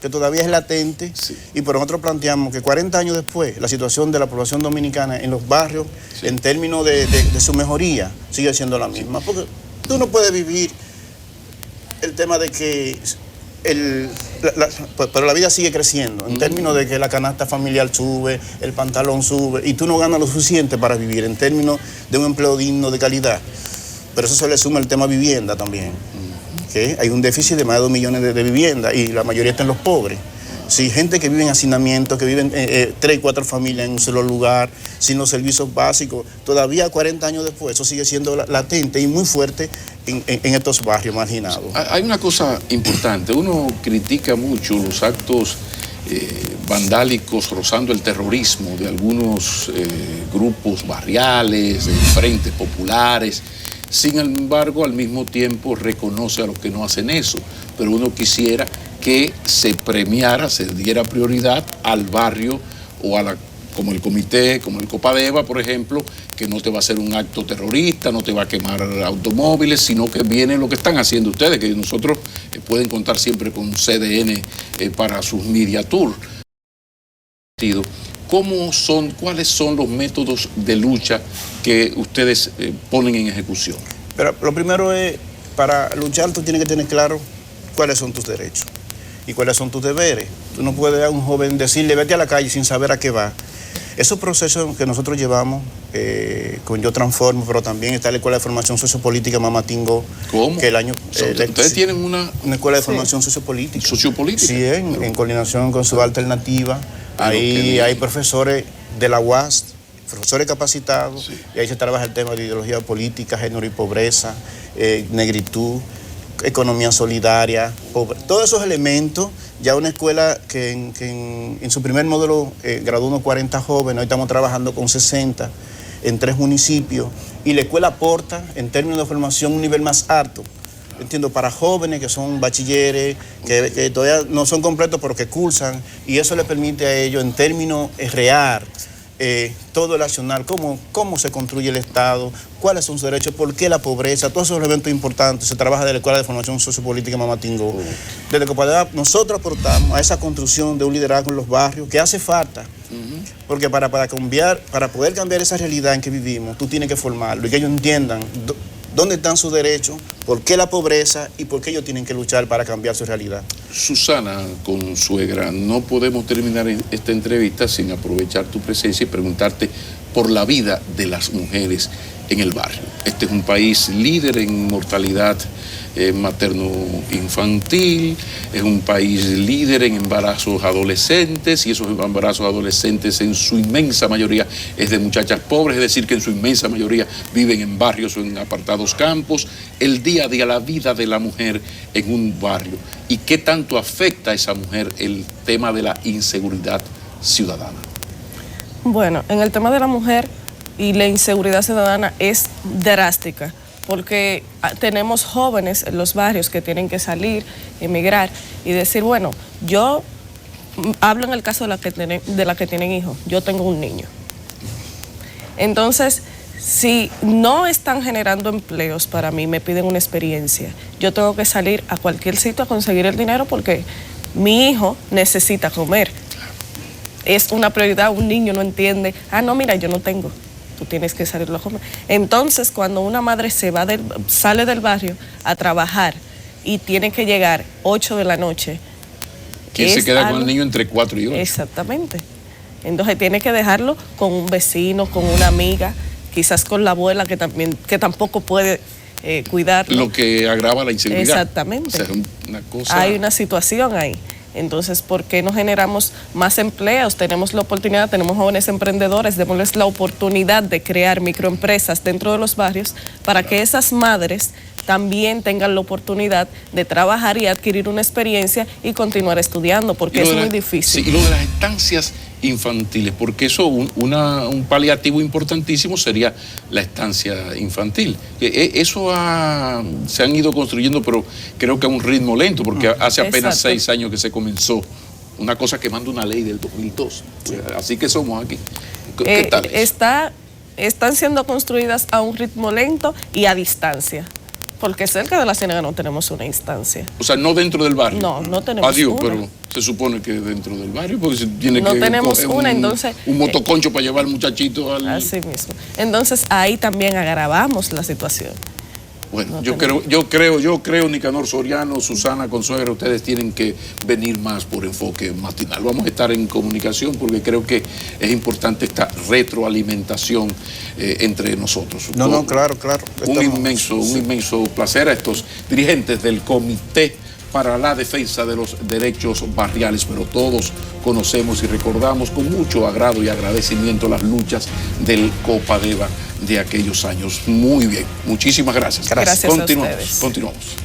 Speaker 6: que todavía es latente, sí. Y por nosotros planteamos que 40 años después, la situación de la población dominicana en los barrios, sí, en términos de su mejoría, sigue siendo la misma. Porque tú no puedes vivir el tema de que... pero la vida sigue creciendo, en términos de que la canasta familiar sube, el pantalón sube, y tú no ganas lo suficiente para vivir, en términos de un empleo digno, de calidad. Pero eso se le suma el tema vivienda también, que hay un déficit de más de 2 millones de viviendas, y la mayoría están los pobres. Sí, gente que vive en hacinamiento, que viven 3 y 4 familias en un solo lugar, sin los servicios básicos. Todavía 40 años después, eso sigue siendo latente y muy fuerte en estos barrios marginados.
Speaker 2: Hay una cosa importante, uno critica mucho los actos vandálicos rozando el terrorismo de algunos grupos barriales, de frentes populares. Sin embargo, al mismo tiempo reconoce a los que no hacen eso, pero uno quisiera que se premiara, se diera prioridad al barrio o como el comité, como el Copadeva, por ejemplo, que no te va a hacer un acto terrorista, no te va a quemar automóviles, sino que viene lo que están haciendo ustedes, que nosotros pueden contar siempre con CDN para sus media tour. ¿Cuáles son los métodos de lucha que ustedes ponen en ejecución?
Speaker 6: Pero lo primero es, para luchar tú tienes que tener claro cuáles son tus derechos y cuáles son tus deberes. Tú no puedes a un joven decirle vete a la calle sin saber a qué va. Esos procesos que nosotros llevamos con Yo Transformo, pero también está la Escuela de Formación Sociopolítica Mamatingó.
Speaker 2: ¿Cómo?
Speaker 6: Que el año,
Speaker 2: ¿Ustedes tienen una
Speaker 6: escuela de formación sociopolítica?
Speaker 2: ¿Sociopolítica?
Speaker 6: Sí, en coordinación con su alternativa. Ahí hay profesores de la UAS, profesores capacitados, sí, y ahí se trabaja el tema de ideología política, género y pobreza, negritud, economía solidaria, todos esos elementos. Ya una escuela que en su primer módulo graduó unos 40 jóvenes, hoy estamos trabajando con 60 en 3 municipios, y la escuela aporta en términos de formación un nivel más alto. Entiendo, para jóvenes que son bachilleres, que todavía no son completos pero que cursan, y eso les permite a ellos en términos real todo el accionar, cómo se construye el Estado, cuáles son sus derechos, por qué la pobreza, todos esos elementos importantes. Se trabaja de la Escuela de Formación Sociopolítica Mamatingó. Desde Copadeva nosotros aportamos a esa construcción de un liderazgo en los barrios que hace falta, porque para poder cambiar esa realidad en que vivimos, tú tienes que formarlo y que ellos entiendan dónde están sus derechos, por qué la pobreza y por qué ellos tienen que luchar para cambiar su realidad.
Speaker 2: Susana Consuegra, no podemos terminar esta entrevista sin aprovechar tu presencia y preguntarte por la vida de las mujeres en el barrio. Este es un país líder en mortalidad materno-infantil, es un país líder en embarazos adolescentes, y esos embarazos adolescentes en su inmensa mayoría es de muchachas pobres, es decir, que en su inmensa mayoría viven en barrios o en apartados campos. El día a día, la vida de la mujer en un barrio, y qué tanto afecta a esa mujer el tema de la inseguridad ciudadana.
Speaker 5: Bueno, en el tema de la mujer y la inseguridad ciudadana es drástica, porque tenemos jóvenes en los barrios que tienen que salir, emigrar y decir, bueno, yo hablo en el caso de la que tienen hijos, yo tengo un niño. Entonces, si no están generando empleos para mí, me piden una experiencia, yo tengo que salir a cualquier sitio a conseguir el dinero porque mi hijo necesita comer. Es una prioridad, un niño no entiende, no, mira, yo no tengo. Tú tienes que salirlo a comer. Entonces, cuando una madre sale del barrio a trabajar y tiene que llegar 8 de la noche...
Speaker 2: ¿Quién se queda con el niño entre 4 y 8?
Speaker 5: Exactamente. Entonces tiene que dejarlo con un vecino, con una amiga, quizás con la abuela que tampoco puede cuidarlo.
Speaker 2: Lo que agrava la inseguridad.
Speaker 5: Exactamente.
Speaker 2: O sea, una cosa...
Speaker 5: Hay una situación ahí. Entonces, ¿por qué no generamos más empleos? Tenemos la oportunidad, tenemos jóvenes emprendedores, démosles la oportunidad de crear microempresas dentro de los barrios para que esas madres también tengan la oportunidad de trabajar y adquirir una experiencia y continuar estudiando, porque es muy difícil.
Speaker 2: Sí, y lo de las estancias infantiles, porque eso, un paliativo importantísimo sería la estancia infantil. Eso se han ido construyendo, pero creo que a un ritmo lento, porque hace apenas 6 años que se comenzó. Una cosa que manda una ley del 2002. Así que somos aquí. ¿Qué tal eso?
Speaker 5: Están siendo construidas a un ritmo lento y a distancia. Porque cerca de la Ciénaga no tenemos una instancia.
Speaker 2: O sea, no dentro del barrio.
Speaker 5: No tenemos una.
Speaker 2: Pero se supone que dentro del barrio, porque se tiene
Speaker 5: no
Speaker 2: que
Speaker 5: tenemos una, entonces...
Speaker 2: Un motoconcho para llevar al muchachito al...
Speaker 5: Así mismo. Entonces, ahí también agravamos la situación.
Speaker 2: Bueno, yo creo, Nicanor Soriano, Susana Consuegra, ustedes tienen que venir más por enfoque matinal. Vamos a estar en comunicación porque creo que es importante esta retroalimentación entre nosotros.
Speaker 6: Claro.
Speaker 2: Un inmenso placer a estos dirigentes del Comité para la Defensa de los Derechos Barriales, pero todos conocemos y recordamos con mucho agrado y agradecimiento las luchas del Copadeva de aquellos años. Muy bien, muchísimas gracias.
Speaker 5: Gracias a ustedes.
Speaker 2: Continuamos.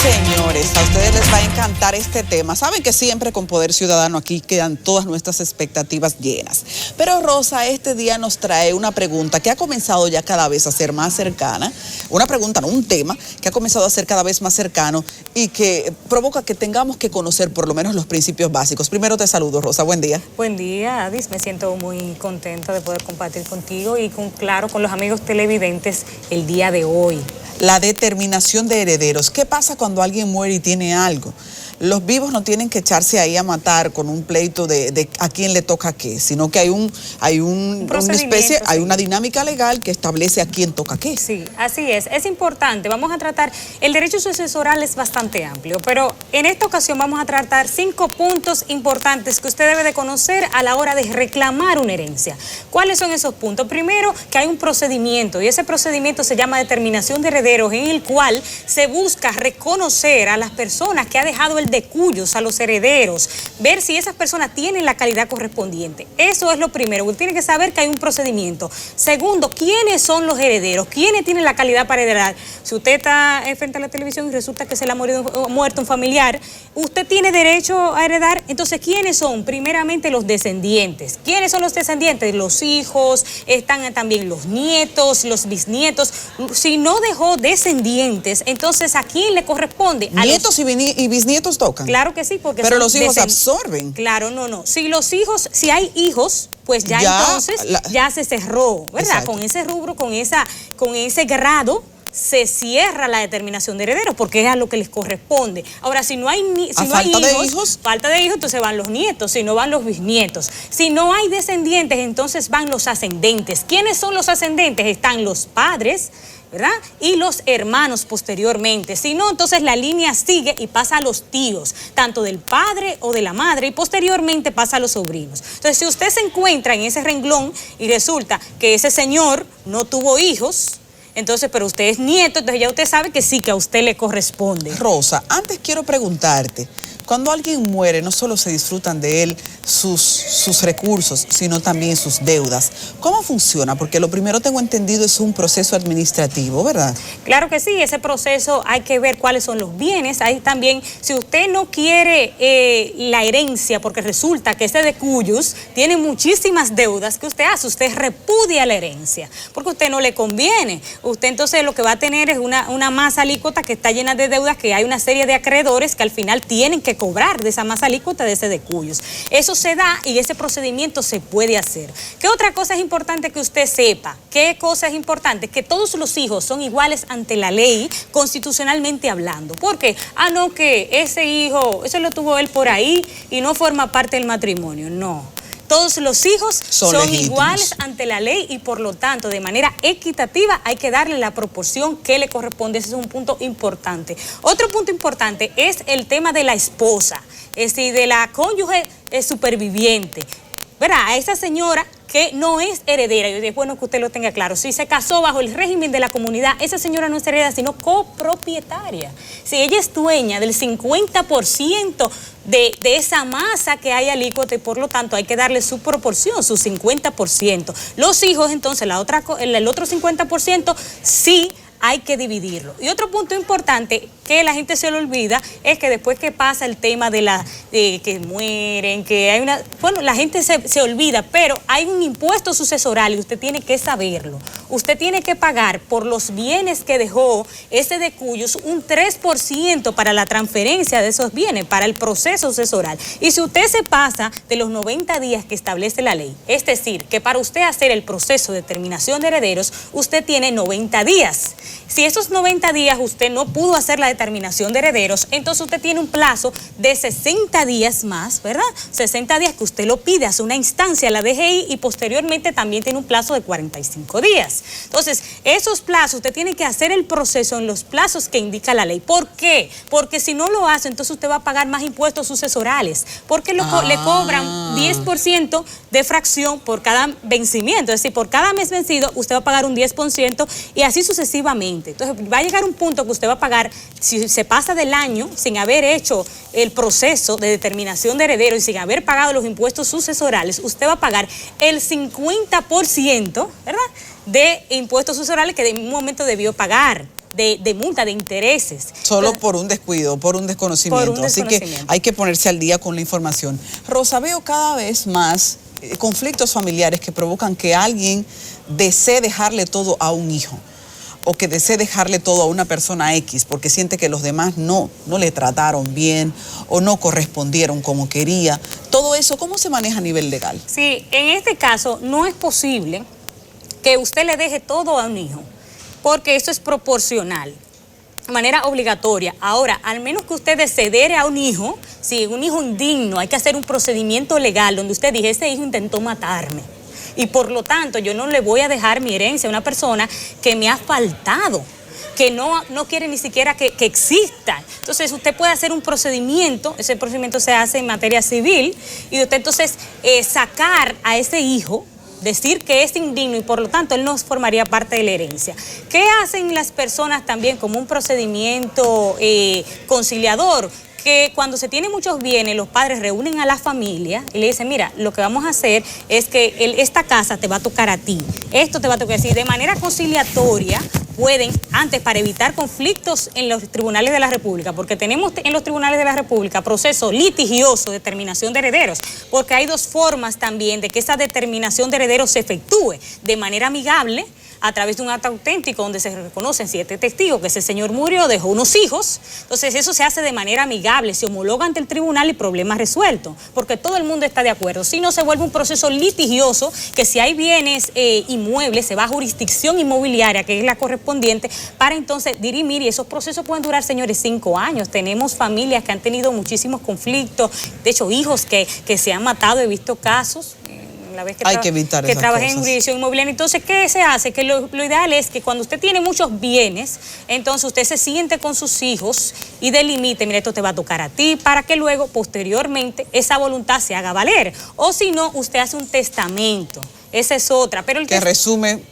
Speaker 1: Señores, a ustedes les va a encantar este tema. Saben que siempre con Poder Ciudadano aquí quedan todas nuestras expectativas llenas. Pero Rosa este día nos trae una pregunta que ha comenzado ya cada vez a ser más cercana. Una pregunta, no un tema, que ha comenzado a ser cada vez más cercano y que provoca que tengamos que conocer por lo menos los principios básicos. Primero te saludo, Rosa. Buen día.
Speaker 7: Buen día, Adis. Me siento muy contenta de poder compartir contigo y con los amigos televidentes el día de hoy.
Speaker 1: La determinación de herederos. ¿Qué pasa cuando alguien muere y tiene algo? Los vivos no tienen que echarse ahí a matar con un pleito de a quién le toca qué, sino que hay una dinámica legal que establece a quién toca qué.
Speaker 7: Sí, así es. Es importante. Vamos a tratar, el derecho sucesoral es bastante amplio, pero en esta ocasión vamos a tratar 5 puntos importantes que usted debe de conocer a la hora de reclamar una herencia. ¿Cuáles son esos puntos? Primero, que hay un procedimiento y ese procedimiento se llama determinación de herederos, en el cual se busca reconocer a las personas que ha dejado el de cuyos, a los herederos, ver si esas personas tienen la calidad correspondiente. Eso es lo primero, usted tiene que saber que hay un procedimiento. Segundo, ¿quiénes son los herederos? ¿Quiénes tienen la calidad para heredar? Si usted está frente a la televisión y resulta que se le ha muerto un familiar, usted tiene derecho a heredar. Entonces, ¿quiénes son? Primeramente los descendientes. ¿Quiénes son los descendientes? Los hijos, están también los nietos, los bisnietos. Si no dejó descendientes, entonces ¿a quién le corresponde?
Speaker 1: ¿Nietos y bisnietos tocan?
Speaker 7: Claro que sí, porque
Speaker 1: pero los hijos absorben.
Speaker 7: Claro, no. Si hay hijos, pues ya entonces ya se cerró, ¿verdad?
Speaker 1: Exacto.
Speaker 7: Con ese rubro, con ese grado, se cierra la determinación de herederos porque es a lo que les corresponde. Ahora, si no hay falta de hijos, entonces van los nietos, si no van los bisnietos. Si no hay descendientes, entonces van los ascendentes. ¿Quiénes son los ascendentes? Están los padres, ¿verdad? Y los hermanos posteriormente. Si no, entonces la línea sigue y pasa a los tíos, tanto del padre o de la madre, y posteriormente pasa a los sobrinos. Entonces, si usted se encuentra en ese renglón y resulta que ese señor no tuvo hijos, entonces, pero usted es nieto, entonces ya usted sabe que sí, que a usted le corresponde.
Speaker 1: Rosa, antes quiero preguntarte, cuando alguien muere, no solo se disfrutan de él sus recursos, sino también sus deudas. ¿Cómo funciona? Porque lo primero, tengo entendido, es un proceso administrativo, ¿verdad?
Speaker 7: Claro que sí, ese proceso hay que ver cuáles son los bienes. Ahí también, si usted no quiere la herencia, porque resulta que ese de cuyos tiene muchísimas deudas, ¿qué usted hace? Usted repudia la herencia, porque a usted no le conviene. Usted entonces lo que va a tener es una masa alícuota que está llena de deudas, que hay una serie de acreedores que al final tienen que cobrar de esa más alícuota de ese decuyos. Eso se da y ese procedimiento se puede hacer. ¿Qué otra cosa es importante que usted sepa? ¿Qué cosa es importante? Que todos los hijos son iguales ante la ley, constitucionalmente hablando. ¿Por qué? No, que ese hijo, eso lo tuvo él por ahí y no forma parte del matrimonio. No. Todos los hijos son iguales ante la ley y por lo tanto de manera equitativa hay que darle la proporción que le corresponde. Ese es un punto importante. Otro punto importante es el tema de la esposa, es decir, de la cónyuge superviviente. ¿Verdad? A esa señora que no es heredera, y es bueno que usted lo tenga claro, si se casó bajo el régimen de la comunidad, esa señora no es heredera, sino copropietaria. Si ella es dueña del 50% de esa masa que hay alícuota, y por lo tanto hay que darle su proporción, su 50%. Los hijos, entonces, el otro 50% sí hay que dividirlo. Y otro punto importante que la gente se le olvida es que después que pasa el tema de que mueren, que hay una... Bueno, la gente se olvida, pero hay un impuesto sucesoral y usted tiene que saberlo. Usted tiene que pagar por los bienes que dejó ese decuyos un 3% para la transferencia de esos bienes, para el proceso sucesoral. Y si usted se pasa de los 90 días que establece la ley, es decir, que para usted hacer el proceso de terminación de herederos, usted tiene 90 días. Si esos 90 días usted no pudo hacer la determinación de herederos, entonces usted tiene un plazo de 60 días más, ¿verdad? 60 días que usted lo pide, hace una instancia a la DGI y posteriormente también tiene un plazo de 45 días. Entonces, esos plazos, usted tiene que hacer el proceso en los plazos que indica la ley. ¿Por qué? Porque si no lo hace, entonces usted va a pagar más impuestos sucesorales, porque le cobran 10% de fracción por cada vencimiento, es decir, por cada mes vencido usted va a pagar un 10% y así sucesivamente. Entonces va a llegar un punto que usted va a pagar, si se pasa del año sin haber hecho el proceso de determinación de heredero y sin haber pagado los impuestos sucesorales, usted va a pagar el 50%, ¿verdad?, de impuestos sucesorales que en un momento debió pagar. De multa, de intereses.
Speaker 1: Solo por un descuido, por un desconocimiento. Así que hay que ponerse al día con la información. Rosa, veo cada vez más conflictos familiares que provocan que alguien desee dejarle todo a un hijo o que desee dejarle todo a una persona X porque siente que los demás no le trataron bien o no correspondieron como quería. Todo eso, ¿cómo se maneja a nivel legal?
Speaker 7: Sí, en este caso no es posible que usted le deje todo a un hijo, porque eso es proporcional, de manera obligatoria. Ahora, al menos que usted descedere a un hijo, si un hijo indigno, hay que hacer un procedimiento legal donde usted dice, ese hijo intentó matarme y por lo tanto yo no le voy a dejar mi herencia a una persona que me ha faltado, que no quiere ni siquiera que exista. Entonces usted puede hacer un procedimiento, ese procedimiento se hace en materia civil, y usted entonces sacar a ese hijo, decir que es indigno y por lo tanto él no formaría parte de la herencia. ¿Qué hacen las personas también como un procedimiento conciliador? Que cuando se tienen muchos bienes, los padres reúnen a la familia y le dicen, mira, lo que vamos a hacer es que esta casa te va a tocar a ti, esto te va a tocar así. De manera conciliatoria pueden, antes, para evitar conflictos en los tribunales de la República, porque tenemos en los tribunales de la República proceso litigioso de determinación de herederos, porque hay dos formas también de que esa determinación de herederos se efectúe: de manera amigable, a través de un acto auténtico donde se reconocen 7 testigos que ese señor murió, dejó unos hijos. Entonces eso se hace de manera amigable, se homologa ante el tribunal y problema resuelto, porque todo el mundo está de acuerdo. Si no, se vuelve un proceso litigioso que si hay bienes inmuebles, se va a jurisdicción inmobiliaria, que es la correspondiente, para entonces dirimir, y esos procesos pueden durar, señores, 5 años. Tenemos familias que han tenido muchísimos conflictos, de hecho hijos que se han matado, he visto casos. La vez
Speaker 1: hay que evitar esas
Speaker 7: trabajé
Speaker 1: cosas.
Speaker 7: en jurisdicción inmobiliaria. Entonces, ¿qué se hace? Que lo ideal es que cuando usted tiene muchos bienes, entonces usted se siente con sus hijos y delimite, mira, esto te va a tocar a ti, para que luego, posteriormente, esa voluntad se haga valer. O si no, usted hace un testamento. Esa es otra. Pero
Speaker 1: que resume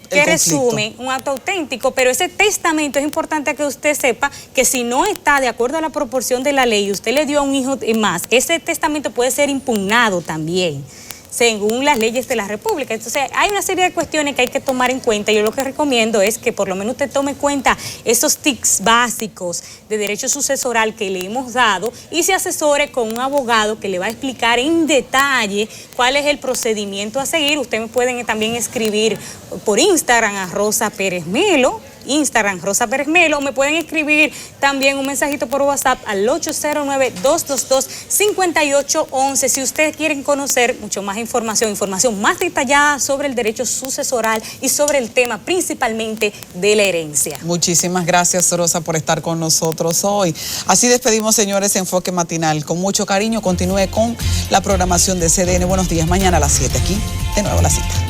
Speaker 7: un acto auténtico, pero ese testamento es importante que usted sepa que si no está de acuerdo a la proporción de la ley y usted le dio a un hijo más, ese testamento puede ser impugnado también, según las leyes de la República. Entonces, hay una serie de cuestiones que hay que tomar en cuenta. Yo lo que recomiendo es que por lo menos usted tome en cuenta esos tics básicos de derecho sucesoral que le hemos dado y se asesore con un abogado que le va a explicar en detalle cuál es el procedimiento a seguir. Ustedes me pueden también escribir por Instagram a Rosa Pérez Melo, Instagram, Rosa Pérez Melo, o me pueden escribir también un mensajito por WhatsApp al 809-222-5811 si ustedes quieren conocer mucho más información más detallada sobre el derecho sucesoral y sobre el tema principalmente de la herencia.
Speaker 1: Muchísimas gracias, Rosa, por estar con nosotros hoy. Así despedimos, señores, Enfoque Matinal. Con mucho cariño, continúe con la programación de CDN. Buenos días, mañana a las 7 aquí, de nuevo la cita.